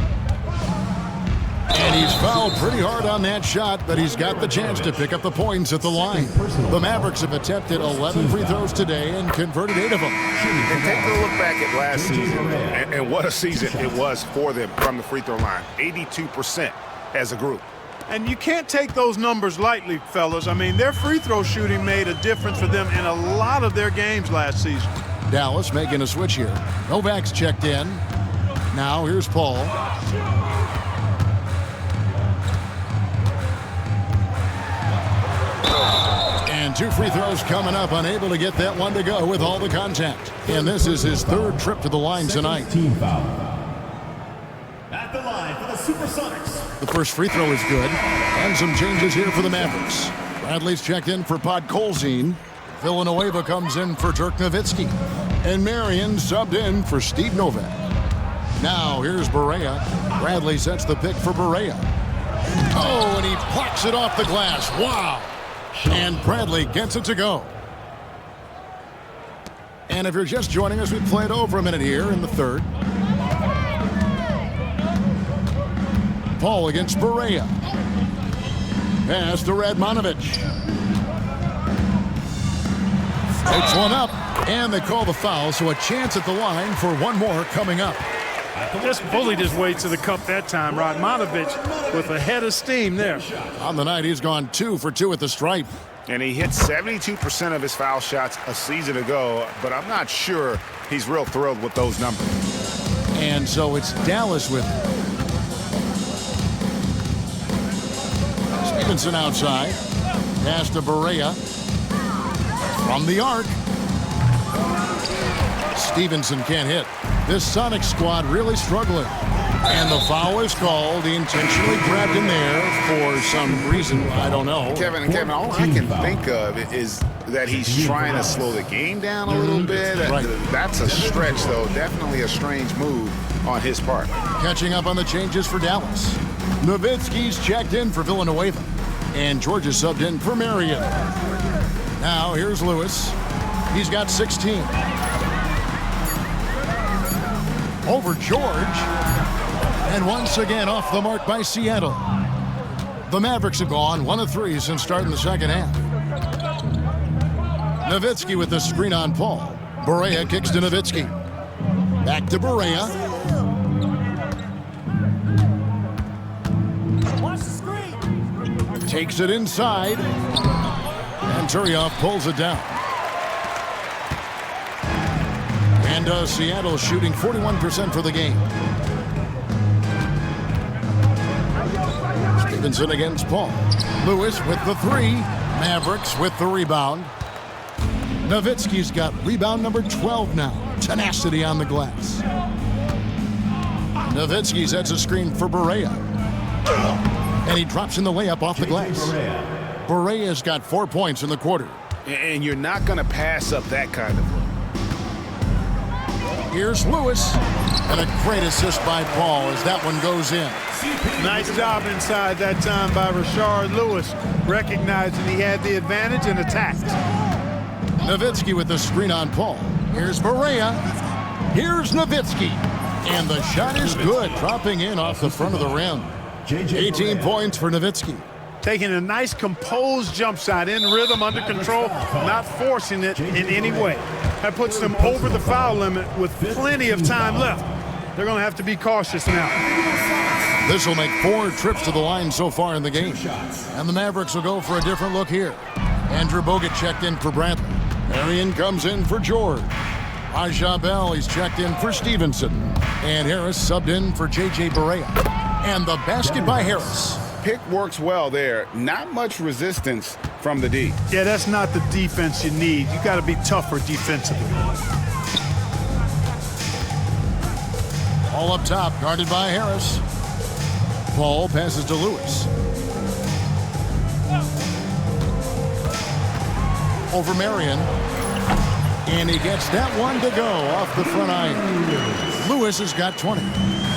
[SPEAKER 1] And he's fouled pretty hard on that shot, but he's got the chance to pick up the points at the line. The Mavericks have attempted 11 free throws today and converted 8 of them.
[SPEAKER 5] And take a look back at last season, and what a season it was for them from the free throw line. 82% as a group.
[SPEAKER 2] And you can't take those numbers lightly, fellas. I mean, their free throw shooting made a difference for them in a lot of their games last season.
[SPEAKER 1] Dallas making a switch here. Novak's checked in. Now here's Paul. And 2 free throws coming up, unable to get that one to go with all the contact. And this is his 3rd trip to the line tonight.
[SPEAKER 4] Team foul. At the line for the Supersonics.
[SPEAKER 1] The first free throw is good. And some changes here for the Mavericks. Bradley's checked in for Podkolzin. Villanueva comes in for Dirk Nowitzki. And Marion subbed in for Steve Novak. Now here's Barea. Bradley sets the pick for Barea. Oh, and he plucks it off the glass. Wow. And Bradley gets it to go. And if you're just joining us, we played over a minute here in the 3rd. Paul against Barea. Pass to Radmanovic. Takes one up, and they call the foul, so a chance at the line for one more coming up.
[SPEAKER 2] Just bullied his way to the cup that time. Radmanovic with a head of steam there.
[SPEAKER 1] On the night, he's gone 2 for 2 at the stripe.
[SPEAKER 5] And he hit 72% of his foul shots a season ago, but I'm not sure he's real thrilled with those numbers.
[SPEAKER 1] And so it's Dallas with it. Stevenson outside. Pass to Barea. From the arc. Stevenson can't hit. This Sonic squad really struggling. And the foul is called. He intentionally grabbed him there for some reason. I don't know.
[SPEAKER 5] Kevin, all I can think of is that he's trying to slow the game down a little bit.
[SPEAKER 1] Right.
[SPEAKER 5] That's a stretch, though. Definitely a strange move on his part.
[SPEAKER 1] Catching up on the changes for Dallas. Nowitzki's checked in for Villanueva. And Georgia subbed in for Marion. Now here's Lewis. He's got 16. Over George. And once again off the mark by Seattle. The Mavericks have gone 1 of 3 since starting the second half. Nowitzki with the screen on Paul. Barea kicks to Nowitzki. Back to Barea.
[SPEAKER 7] Watch the screen.
[SPEAKER 1] Takes it inside. And Turioff pulls it down. And Seattle shooting 41% for the game. Stevenson against Paul. Lewis with the 3. Mavericks with the rebound. Nowitzki's got rebound number 12 now. Tenacity on the glass. Nowitzki sets a screen for Barea. And he drops in the layup off the glass. Barea's got 4 points in the quarter.
[SPEAKER 5] And you're not going to pass up that kind of look.
[SPEAKER 1] Here's Lewis. And a great assist by Paul as that one goes in.
[SPEAKER 2] Nice job inside that time by Rashard Lewis, recognizing he had the advantage and attacked.
[SPEAKER 1] Nowitzki with the screen on Paul. Here's Barea. Here's Nowitzki. And the shot is good, dropping in off the front of the rim. 18 points for Nowitzki.
[SPEAKER 2] Taking a nice composed jump shot in rhythm, under control, not forcing it in any way. That puts them over the foul limit with plenty of time left. They're going to have to be cautious now.
[SPEAKER 1] This will make 4 trips to the line so far in the game. And the Mavericks will go for a different look here. Andrew Bogut checked in for Bradley. Marion comes in for George. Aja Bell, he's checked in for Stevenson. And Harris subbed in for J.J. Barea. And the basket by Harris.
[SPEAKER 5] Pick works well there. Not much resistance from the D.
[SPEAKER 2] Yeah, that's not the defense you need. You got to be tougher defensively.
[SPEAKER 1] All up top, guarded by Harris. Paul passes to Lewis. Over Marion. And he gets that one to go off the front iron. Lewis has got 20.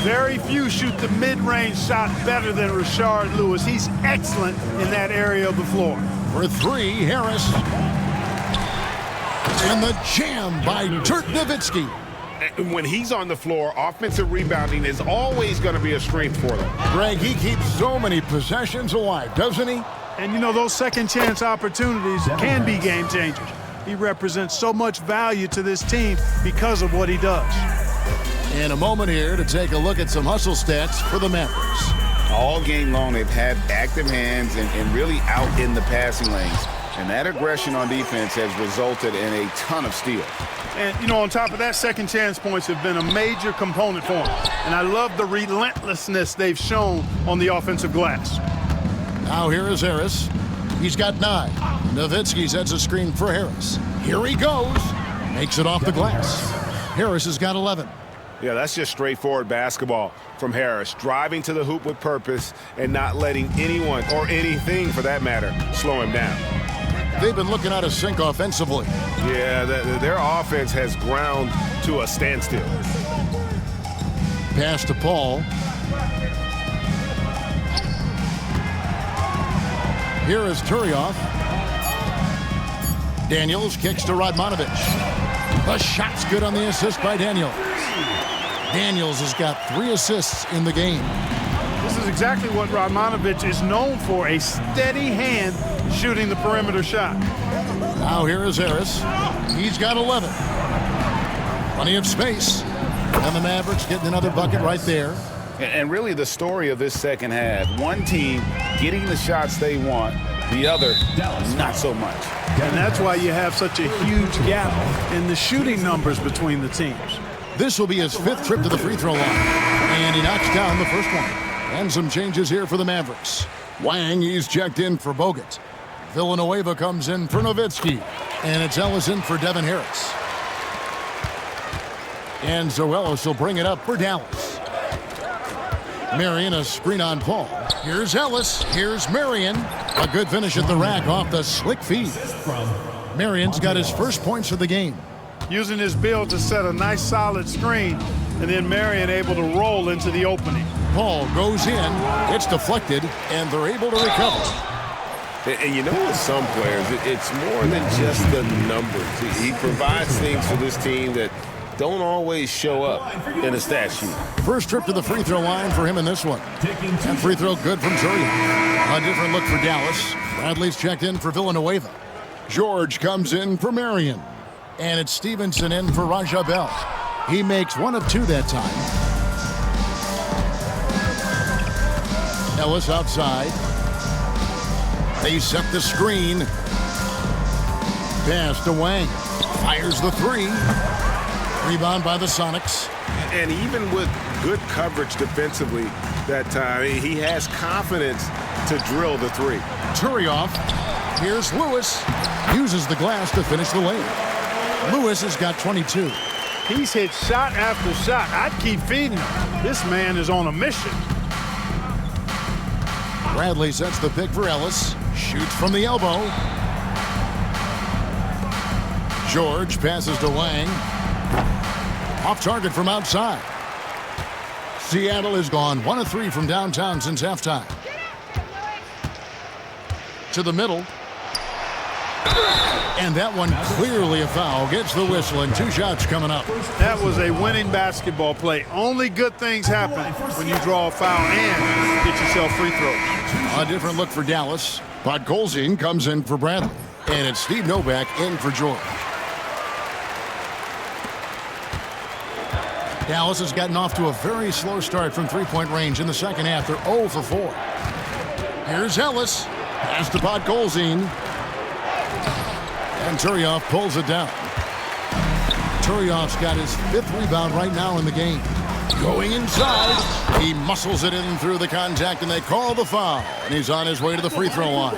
[SPEAKER 2] Very few shoot the mid-range shot better than Rashard Lewis. He's excellent in that area of the floor.
[SPEAKER 1] For three, Harris. And the jam by Dirk Nowitzki.
[SPEAKER 3] When he's on the floor, offensive rebounding is always going to be a strength for them.
[SPEAKER 1] Greg, he keeps so many possessions alive, doesn't he?
[SPEAKER 2] And you know, those second chance opportunities can be game changers. He represents so much value to this team because of what he does.
[SPEAKER 1] In a moment here to take a look at some hustle stats for the Mavericks.
[SPEAKER 6] All game long, they've had active hands and really out in the passing lanes. And that aggression on defense has resulted in a ton of steals.
[SPEAKER 2] And, you know, on top of that, second chance points have been a major component for them. And I love the relentlessness they've shown on the offensive glass.
[SPEAKER 1] Now here is Harris. He's got 9. Nowitzki sets a screen for Harris. Here he goes. Makes it off the glass. Harris has got 11.
[SPEAKER 3] Yeah, that's just straightforward basketball from Harris. Driving to the hoop with purpose and not letting anyone, or anything for that matter, slow him down.
[SPEAKER 1] They've been looking out of sync offensively.
[SPEAKER 3] Yeah, their offense has ground to a standstill.
[SPEAKER 1] Pass to Paul. Here is Turioff. Daniels kicks to Radmanovic. The shot's good on the assist by Daniels. Daniels has got 3 assists in the game.
[SPEAKER 2] This is exactly what Radmanovic is known for, a steady hand shooting the perimeter shot.
[SPEAKER 1] Now here is Harris. He's got 11. Plenty of space. And the Mavericks getting another bucket right there.
[SPEAKER 6] And really the story of this second half, one team getting the shots they want, the other not so much.
[SPEAKER 2] And that's why you have such a huge gap in the shooting numbers between the teams.
[SPEAKER 1] This will be his 5th trip to the free throw line. And he knocks down the first one. And some changes here for the Mavericks. Wang, he's checked in for Bogut. Villanueva comes in for Nowitzki. And it's Ellis in for Devin Harris. And Zoelos will bring it up for Dallas. Marion, a screen on Paul. Here's Ellis. Here's Marion. A good finish at the rack off the slick feed. Marion's got his first points of the game.
[SPEAKER 2] Using his build to set a nice solid screen, and then Marion able to roll into the opening.
[SPEAKER 1] Paul goes in. It's deflected, and they're able to recover.
[SPEAKER 3] And you know, with some players, it's more than just the numbers. He provides things for this team that don't always show up in a stat sheet.
[SPEAKER 1] First trip to the free throw line for him in this one. And free throw good from Turian. A different look for Dallas. Bradley's checked in for Villanueva. George comes in for Marion. And it's Stevenson in for Raja Bell. He makes 1 of 2 that time. Ellis outside. They set the screen. Pass to Wang. Fires the 3. Rebound by the Sonics.
[SPEAKER 3] And even with good coverage defensively that time, he has confidence to drill the 3.
[SPEAKER 1] Turioff. Here's Lewis. Uses the glass to finish the lane. Lewis has got 22.
[SPEAKER 2] He's hit shot after shot. I'd keep feeding him. This man is on a mission.
[SPEAKER 1] Bradley sets the pick for Ellis. Shoots from the elbow. George passes to Wang. Off target from outside. Seattle has gone 1 of 3 from downtown since halftime. To the middle. And that one clearly a foul. Gets the whistle and 2 shots coming up.
[SPEAKER 2] That was a winning basketball play. Only good things happen when you draw a foul and get yourself free throws.
[SPEAKER 1] A different look for Dallas. Podkolzin comes in for Bradley. And it's Steve Novak in for George. Dallas has gotten off to a very slow start from three-point range in the second half. They're 0 for 4. Here's Ellis. Pass to Podkolzin. And Turioff pulls it down. Turioff's got his 5th rebound right now in the game. Going inside. He muscles it in through the contact, and they call the foul. And he's on his way to the free throw line.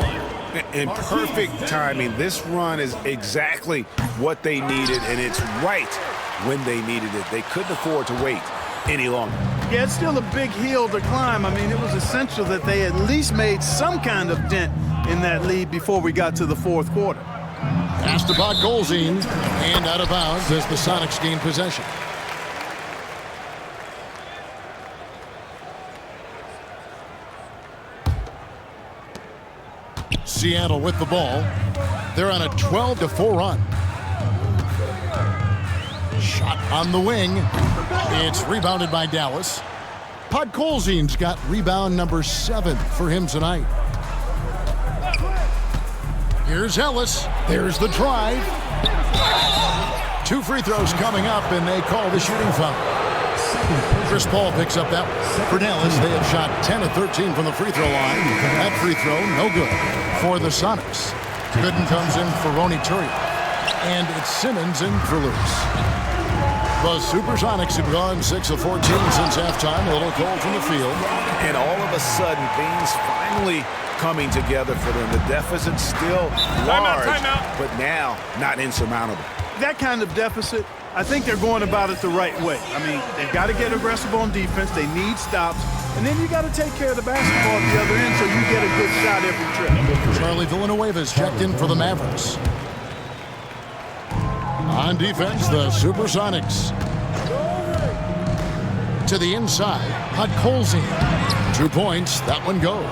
[SPEAKER 3] In perfect timing. This run is exactly what they needed, and it's right when they needed it. They couldn't afford to wait any longer.
[SPEAKER 2] Yeah, it's still a big hill to climb. I mean, it was essential that they at least made some kind of dent in that lead before we got to the 4th quarter.
[SPEAKER 1] Pass to Podkolzin, and out of bounds as the Sonics gain possession. Seattle with the ball. They're on a 12-4 run. Shot on the wing. It's rebounded by Dallas. Podkolzin's got rebound number 7 for him tonight. Here's Ellis. There's the drive. 2 free throws coming up, and they call the shooting foul. Chris Paul picks up that for Dallas. They have shot 10 of 13 from the free throw line. That free throw, no good for the Sonics. Gooden comes in for Ronny Turiaf. And it's Simmons in for Lewis. The Supersonics have gone 6 of 14 since halftime. A little cold from the field.
[SPEAKER 5] And all of a sudden, things finally coming together for them. The deficit's still large, but now not insurmountable.
[SPEAKER 2] That kind of deficit, I think they're going about it the right way. I mean, they've got to get aggressive on defense. They need stops. And then you got to take care of the basketball at the other end so you get a good shot every trip.
[SPEAKER 1] Charlie Villanueva's checked in for the Mavericks. On defense, the Supersonics. To the inside, Podkolzin. 2 points, that one goes.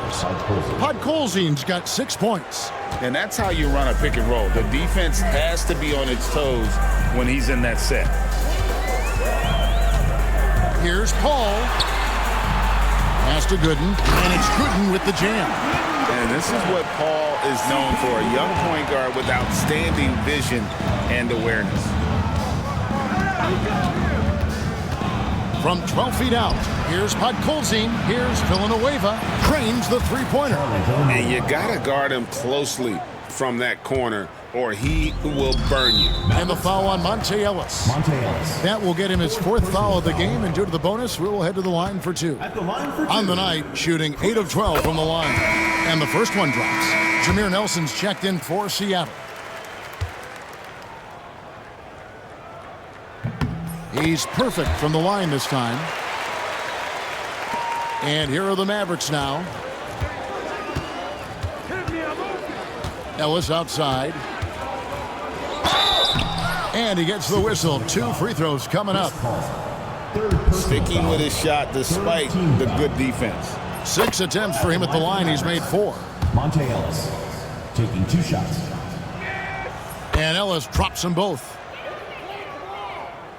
[SPEAKER 1] Podkolzin's got 6 points.
[SPEAKER 6] And that's how you run a pick and roll. The defense has to be on its toes when he's in that set.
[SPEAKER 1] Here's Paul. Pass to Gooden, and it's Gooden with the jam.
[SPEAKER 6] And this is what Paul is known for, a young point guard with outstanding vision and awareness.
[SPEAKER 1] From 12 feet out, here's Podkolzin. Here's Villanueva. Trains the three-pointer.
[SPEAKER 3] And you got to guard him closely from that corner, or he will burn you.
[SPEAKER 1] And the foul on Monte Ellis. That will get him his 4th foul of the game, and due to the bonus, we will head to the line for 2. On the night, shooting 8 of 12 from the line. And the first one drops. Jameer Nelson's checked in for Seattle. He's perfect from the line this time. And here are the Mavericks now. Ellis outside. And he gets the whistle. 2 free throws coming up.
[SPEAKER 6] Sticking with his shot despite the good defense.
[SPEAKER 1] 6 attempts for him at the line. He's made 4.
[SPEAKER 8] Monte Ellis taking 2 shots.
[SPEAKER 1] And Ellis drops them both.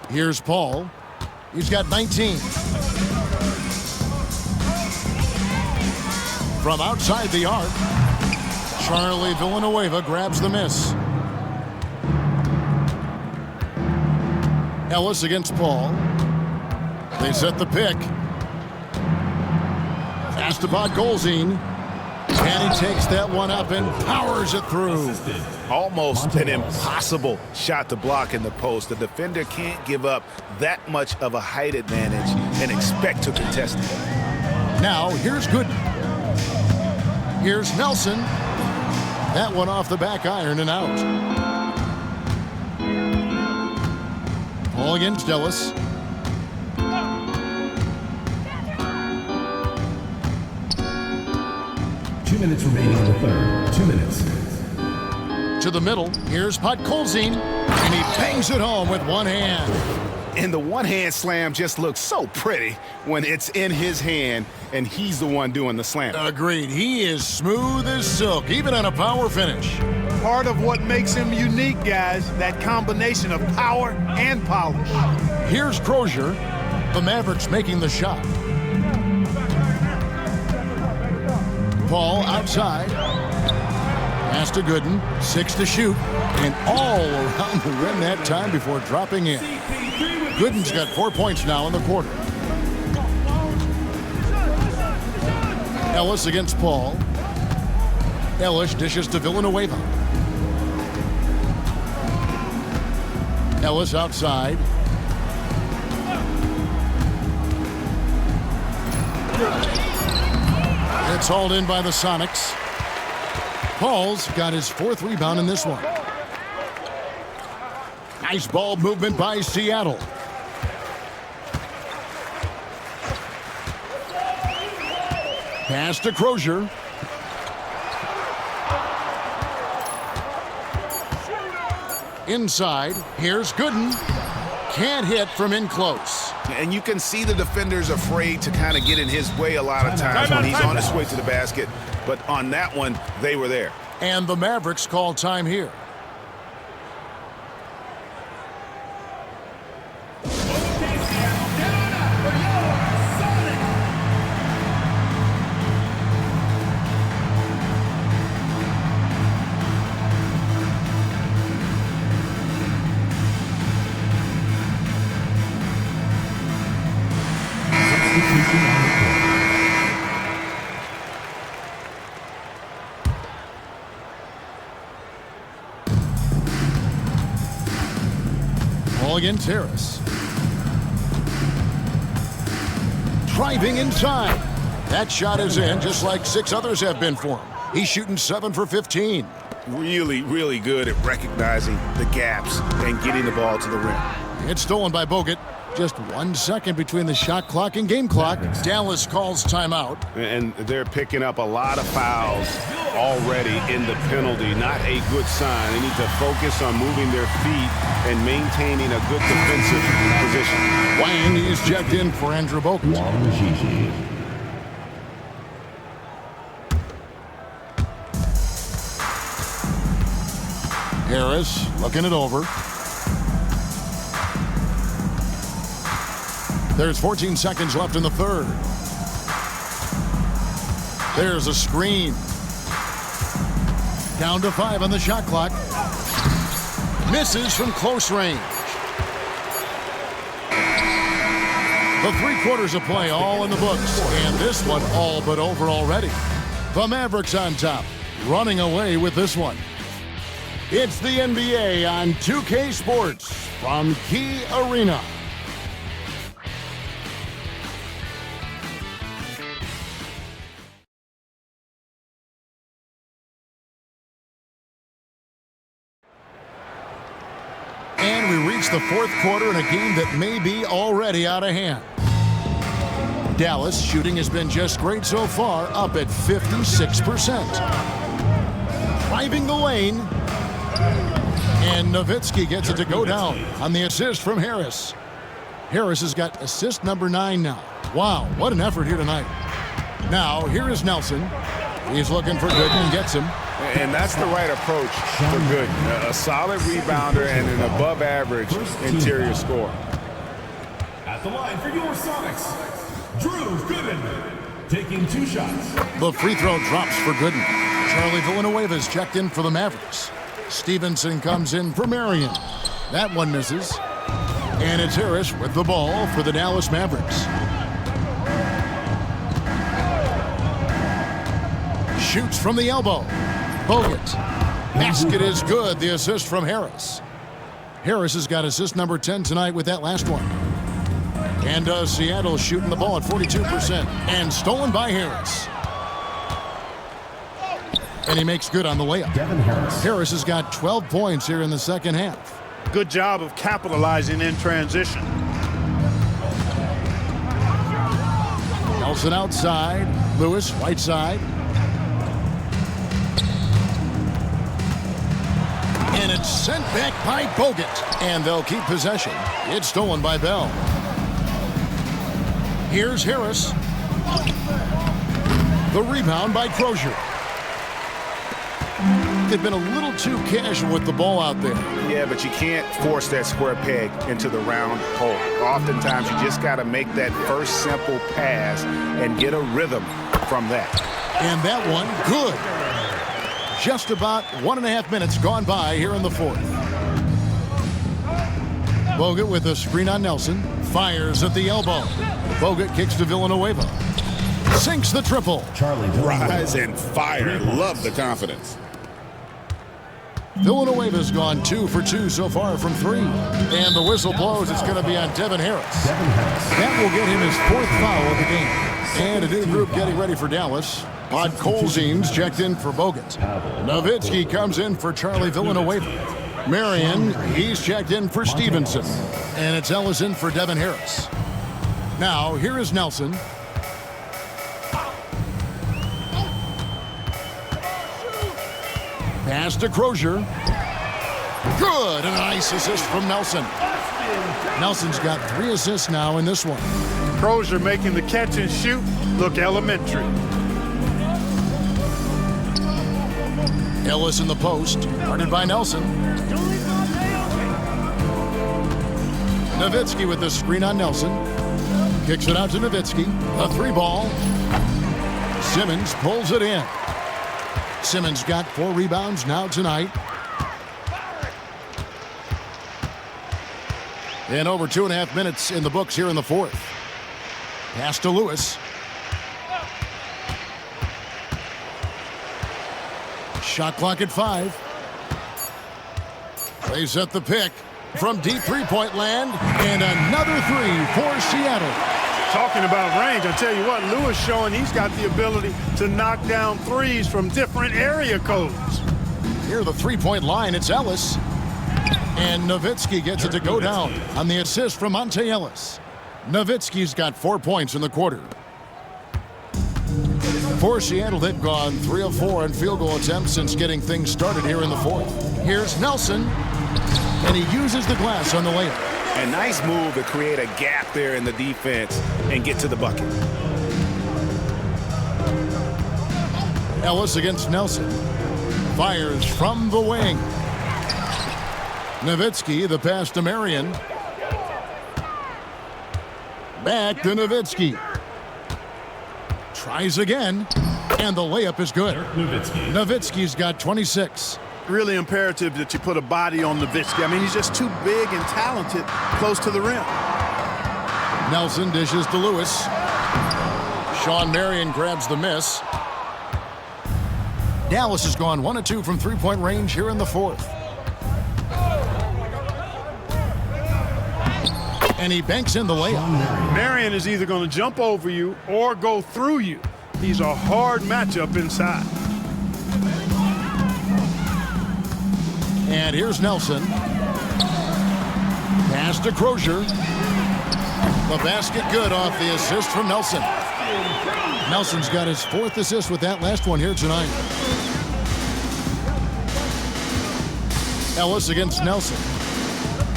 [SPEAKER 1] Here's Paul. He's got 19. From outside the arc, Charlie Villanueva grabs the miss. Ellis against Paul. They set the pick. Pass to Podkolzin. And he takes that one up and powers it through.
[SPEAKER 5] Almost an impossible shot to block in the post. The defender can't give up that much of a height advantage and expect to contest it.
[SPEAKER 1] Now, here's Gooden. Here's Nelson. That one off the back iron and out. Paul against Ellis.
[SPEAKER 8] Minutes remaining in the third. 2 minutes.
[SPEAKER 1] To the middle. Here's Podkolzin. And he bangs it home with one hand.
[SPEAKER 5] And the one-hand slam just looks so pretty when it's in his hand and he's the one doing the slam.
[SPEAKER 1] Agreed. He is smooth as silk, even on a power finish.
[SPEAKER 2] Part of what makes him unique, guys, that combination of power and polish.
[SPEAKER 1] Here's Crozier. The Mavericks making the shot. Paul outside. Pass to Gooden. 6 to shoot. And all around the rim that time before dropping in. Gooden's got 4 points now in the quarter. Ellis against Paul. Ellis dishes to Villanueva. Ellis outside. It's hauled in by the Sonics. Paul's got his 4th rebound in this one. Nice ball movement by Seattle. Pass to Crozier. Inside, here's Gooden. Can't hit from in close.
[SPEAKER 5] And you can see the defender's afraid to kind of get in his way a lot of times when he's on his way to the basket. But on that one, they were there.
[SPEAKER 1] And the Mavericks call time here. Ball against Harris. Driving inside. That shot is in, just like 6 others have been for him. He's shooting 7 for 15.
[SPEAKER 5] Really, really good at recognizing the gaps and getting the ball to the rim.
[SPEAKER 1] It's stolen by Bogut. Just 1 second between the shot clock and game clock. Dallas calls timeout.
[SPEAKER 5] And they're picking up a lot of fouls already in the penalty. Not a good sign. They need to focus on moving their feet and maintaining a good defensive position.
[SPEAKER 1] Wang is checked in for Andrew Bogut. Harris looking it over. There's 14 seconds left in the third. There's a screen. Down to 5 on the shot clock. Misses from close range. The 3 quarters of play all in the books, and this one all but over already. The Mavericks on top, running away with this one. It's the NBA on 2K Sports from Key Arena. And we reach the 4th quarter in a game that may be already out of hand. Dallas shooting has been just great so far, up at 56%. Driving the lane. And Nowitzki gets it to go down on the assist from Harris. Harris has got assist number 9 now. Wow, what an effort here tonight. Now, here is Nelson. He's looking for Gooden and gets him.
[SPEAKER 5] And that's the right approach for Gooden. A solid rebounder and an above-average interior scorer.
[SPEAKER 4] At the line for your Sonics, Drew Gooden, taking 2 shots.
[SPEAKER 1] The free throw drops for Gooden. Charlie Villanueva's checked in for the Mavericks. Stevenson comes in for Marion. That one misses. And it's Harris with the ball for the Dallas Mavericks. Shoots from the elbow. Bogut. Basket is good. The assist from Harris. Harris has got assist number 10 tonight with that last one. And Seattle shooting the ball at 42%. And stolen by Harris. And he makes good on the layup. Harris has got 12 points here in the second half.
[SPEAKER 2] Good job of capitalizing in transition.
[SPEAKER 1] Nelson outside. Lewis right side. And it's sent back by Bogut. And they'll keep possession. It's stolen by Bell. Here's Harris. The rebound by Crozier. They've been a little too casual with the ball out there.
[SPEAKER 5] Yeah, but you can't force that square peg into the round hole. Oftentimes, you just got to make that first simple pass and get a rhythm from that.
[SPEAKER 1] And that one, good. Just about 1.5 minutes gone by here in the 4th. Bogut with a screen on Nelson. Fires at the elbow. Bogut kicks to Villanueva. Sinks the triple.
[SPEAKER 6] Rise and fire. Love the confidence.
[SPEAKER 1] Villanueva's gone 2 for 2 so far from 3. And the whistle blows. It's going to be on Devin Harris. That will get him his 4th foul of the game. And a new group getting ready for Dallas. Podkolzin's checked in for Bogut. Nowitzki comes in for Charlie Villanueva. Marion, he's checked in for Stevenson. And it's Ellison for Devin Harris. Now, here is Nelson. Pass to Crozier. Good, and a nice assist from Nelson. Nelson's got 3 assists now in this one.
[SPEAKER 2] Crozier making the catch and shoot look elementary.
[SPEAKER 1] Ellis in the post, guarded by Nelson. Nowitzki with the screen on Nelson. Kicks it out to Nowitzki. A 3-ball. Simmons pulls it in. Simmons got 4 rebounds now tonight. And over 2.5 minutes in the books here in the fourth. Pass to Lewis. Shot clock at 5. Plays at the pick from deep three-point land. And another 3 for Seattle.
[SPEAKER 2] Talking about range, I tell you what, Lewis showing he's got the ability to knock down threes from different area codes.
[SPEAKER 1] Here the three-point line, it's Ellis. And Nowitzki gets it to go down on the assist from Monte Ellis. Nowitzki's got 4 points in the quarter. For Seattle, they've gone 3 of 4 on field goal attempts since getting things started here in the fourth. Here's Nelson, and he uses the glass on the layup.
[SPEAKER 3] A nice move to create a gap there in the defense and get to the bucket.
[SPEAKER 1] Ellis against Nelson. Fires from the wing. Nowitzki, the pass to Marion. Back to Nowitzki. Tries again, and the layup is good. Nowitzki's got 26.
[SPEAKER 2] Really imperative that you put a body on Nowitzki. I mean, he's just too big and talented close to the rim.
[SPEAKER 1] Nelson dishes to Lewis. Sean Marion grabs the miss. Dallas has gone 1 of 2 from three-point range here in the fourth. And he banks in the layup.
[SPEAKER 2] Marion is either going to jump over you or go through you. He's a hard matchup inside.
[SPEAKER 1] And here's Nelson. Pass to Crozier. The basket good off the assist from Nelson. Nelson's got his 4th assist with that last one here tonight. Ellis against Nelson.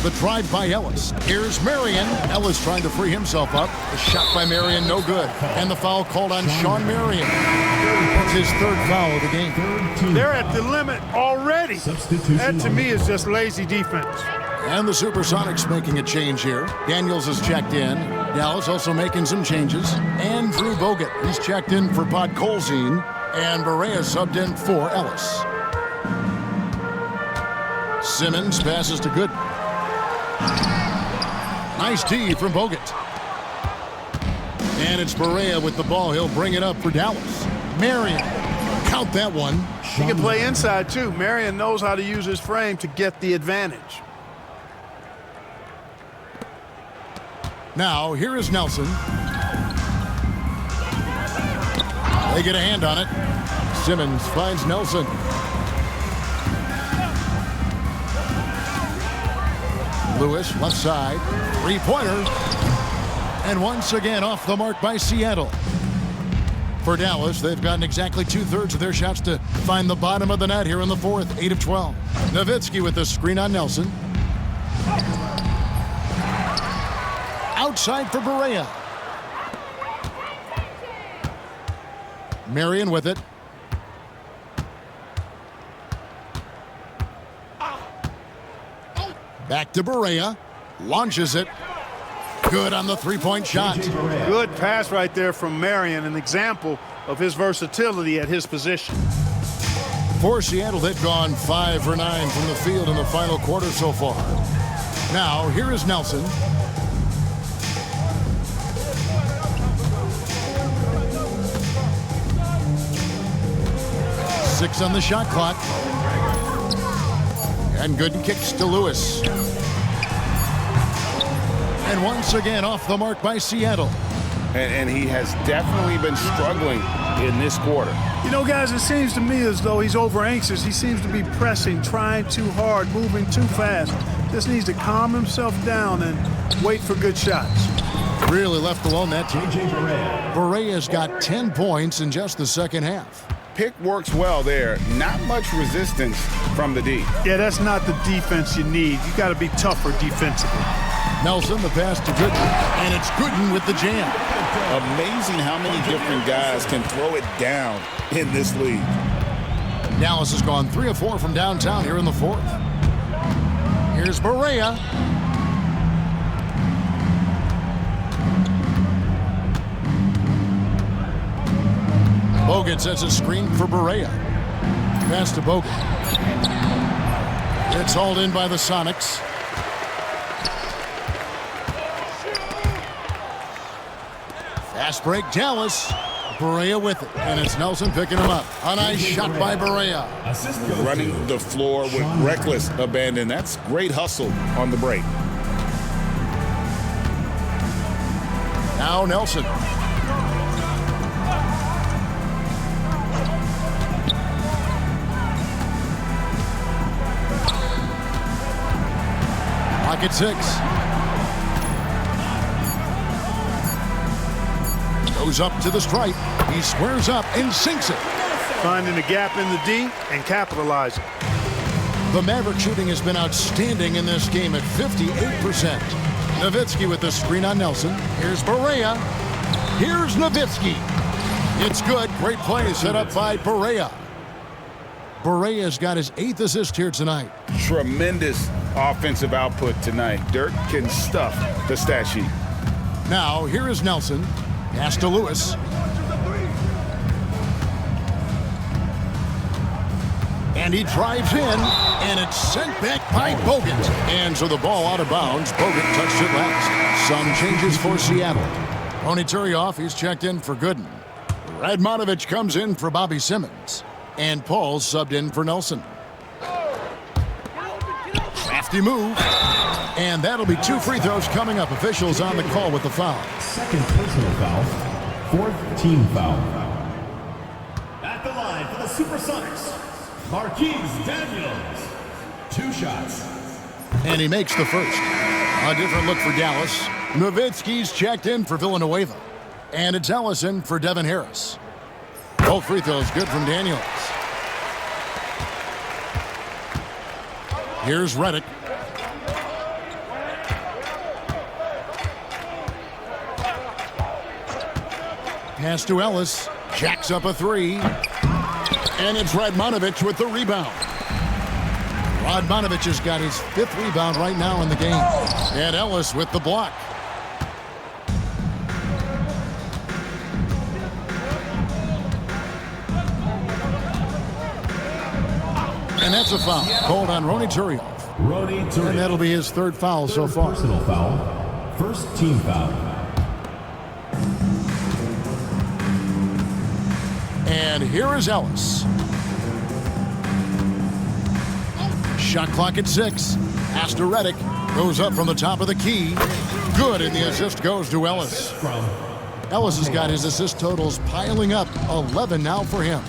[SPEAKER 1] The drive by Ellis. Here's Marion. Ellis trying to free himself up. The shot by Marion, no good. And the foul called on Sean Marion. That's his 3rd foul of the game.
[SPEAKER 2] They're at the limit already. That to me is just lazy defense.
[SPEAKER 1] And the Supersonics making a change here. Daniels has checked in. Dallas also making some changes. Andrew Bogut, he's checked in for Podkolzin. And Barea subbed in for Ellis. Simmons passes to Gooden. Nice D from Bogut. And it's Barea with the ball. He'll bring it up for Dallas. Marion, count that one.
[SPEAKER 2] He can play inside too. Marion knows how to use his frame to get the advantage.
[SPEAKER 1] Now, here is Nelson. They get a hand on it. Simmons finds Nelson. Lewis, left side, 3-pointer. And once again off the mark by Seattle. For Dallas, they've gotten exactly 2/3 of their shots to find the bottom of the net here in the fourth, 8 of 12. Nowitzki with the screen on Nelson. Outside for Barea. Marion with it. Back to Barea. Launches it. Good on the 3-point shot.
[SPEAKER 2] Good pass right there from Marion, an example of his versatility at his position.
[SPEAKER 1] For Seattle, they've gone 5 for 9 from the field in the final quarter so far. Now, here is Nelson. Six on the shot clock. And Gooden kicks to Lewis. And once again off the mark by Seattle.
[SPEAKER 3] And he has definitely been struggling in this quarter.
[SPEAKER 2] You know, guys, it seems to me as though he's over anxious. He seems to be pressing, trying too hard, moving too fast. Just needs to calm himself down and wait for good shots.
[SPEAKER 1] Really left alone that team. Barea's got 10 points in just the second half.
[SPEAKER 3] Pick works well there. Not much resistance from the D.
[SPEAKER 2] Yeah, that's not the defense you need. You got to be tougher defensively.
[SPEAKER 1] Nelson, the pass to Gooden, and it's Gooden with the jam.
[SPEAKER 6] Amazing how many different guys can throw it down in this league.
[SPEAKER 1] Dallas has gone 3 of 4 from downtown here in the fourth. Here's Barea. Bogut sets a screen for Barea. Pass to Bogut. It's hauled in by the Sonics. Fast break, Dallas. Barea with it, and it's Nelson picking him up. A nice shot by Barea.
[SPEAKER 6] Running the floor with reckless abandon. That's great hustle on the break.
[SPEAKER 1] Now Nelson. Pocket 6. Goes up to the stripe. He squares up and sinks it.
[SPEAKER 2] Finding a gap in the D and capitalizing.
[SPEAKER 1] The Maverick shooting has been outstanding in this game at 58%. Nowitzki with the screen on Nelson. Here's Barea. Here's Nowitzki. It's good. Great play set up by Barea. Barea's got his 8th assist here tonight.
[SPEAKER 6] Tremendous offensive output tonight. Dirk can stuff the stat sheet.
[SPEAKER 1] Now, here is Nelson. Pass to Lewis. And he drives in, and it's sent back by Bogut. And so the ball out of bounds. Bogut touched it last. Some changes for Seattle. Tony Turioff, he's checked in for Gooden. Radmanovich comes in for Bobby Simmons. And Paul subbed in for Nelson. Crafty move. And that'll be 2 free throws coming up. Officials on the call with the foul.
[SPEAKER 8] Second personal foul. 4th team foul.
[SPEAKER 4] At the line for the Supersonics, Marquise Daniels. 2 shots.
[SPEAKER 1] And he makes the first. A different look for Dallas. Nowitzki's checked in for Villanueva. And it's Ellison for Devin Harris. Both free throws good from Daniels. Here's Redick. Pass to Ellis. Jacks up a 3. And it's Radmanovich with the rebound. Radmanovich has got his 5th rebound right now in the game. And Ellis with the block. And that's a foul called on Ronny Turioff. And that'll be his 3rd foul so far.
[SPEAKER 8] Personal foul. 1st team foul.
[SPEAKER 1] And here is Ellis. Shot clock at 6. Pass to Redick. Goes up from the top of the key. Good, and the assist goes to Ellis. Ellis has got his assist totals piling up. 11 now for him.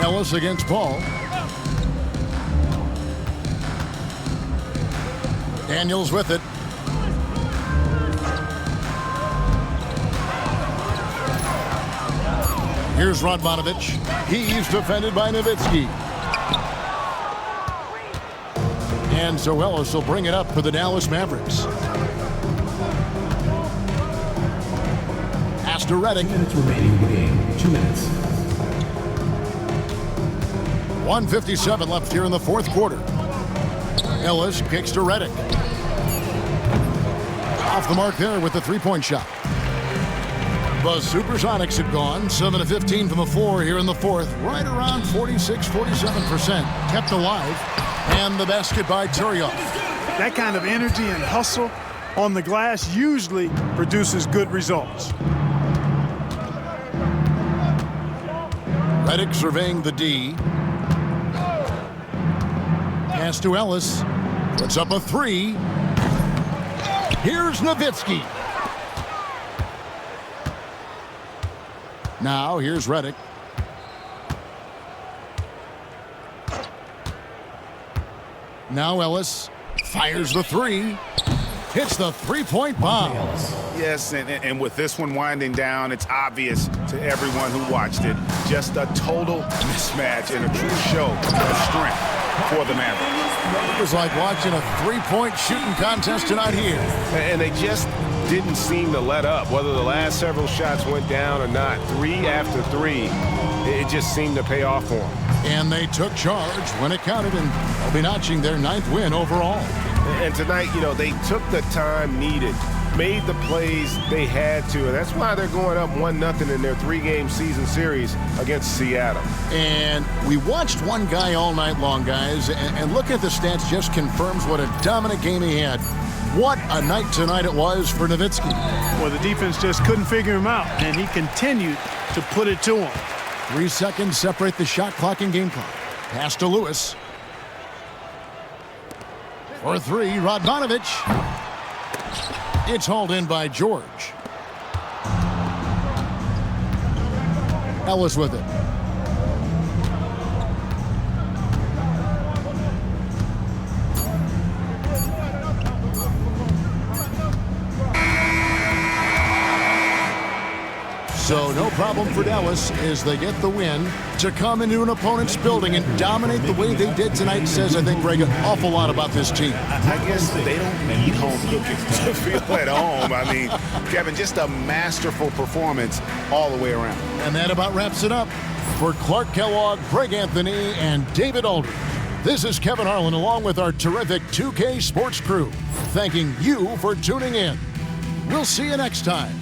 [SPEAKER 1] Ellis against Paul. Daniels with it. Here's Radmanovich. He's defended by Nowitzki. And so Ellis will bring it up for the Dallas Mavericks. Pass to Redick.
[SPEAKER 8] 2 minutes remaining in the game. 2 minutes.
[SPEAKER 1] 1:57 left here in the 4th quarter. Ellis kicks to Redick. Off the mark there with the 3-point shot. The Supersonics have gone 7 of 15 from the floor here in the 4th. Right around 46-47%. Kept alive. And the basket by Turioff.
[SPEAKER 2] That kind of energy and hustle on the glass usually produces good results.
[SPEAKER 1] Redick surveying the D. Pass to Ellis. Puts up a 3. Here's Nowitzki. Now here's Redick. Now Ellis fires the 3. Hits the 3-point bomb.
[SPEAKER 6] Yes, and with this one winding down, it's obvious to everyone who watched it. Just a total mismatch and a true show of strength for the Mavericks.
[SPEAKER 1] It was like watching a 3-point shooting contest tonight here.
[SPEAKER 3] And they just didn't seem to let up. Whether the last several shots went down or not, 3 after 3, it just seemed to pay off for them.
[SPEAKER 1] And they took charge when it counted, and they'll be notching their 9th win overall.
[SPEAKER 3] And tonight, they took the time needed, made the plays they had to, and that's why they're going up 1-0 in their 3-game season series against Seattle.
[SPEAKER 1] And we watched one guy all night long, guys, and looking at the stats just confirms what a dominant game he had. What a night tonight it was for Nowitzki.
[SPEAKER 2] Well, the defense just couldn't figure him out, and he continued to put it to him.
[SPEAKER 1] 3 seconds separate the shot clock and game clock. Pass to Lewis. For 3, Radmanovic. It's hauled in by George. Ellis with it. So no problem for Dallas as they get the win. To come into an opponent's building and dominate the way they did tonight says, I think, Greg, an awful lot about this team.
[SPEAKER 6] I guess they don't need home cooking to feel at home. I mean, Kevin, just a masterful performance all the way around.
[SPEAKER 1] And that about wraps it up. For Clark Kellogg, Greg Anthony, and David Aldridge, this is Kevin Harlan along with our terrific 2K Sports crew, thanking you for tuning in. We'll see you next time.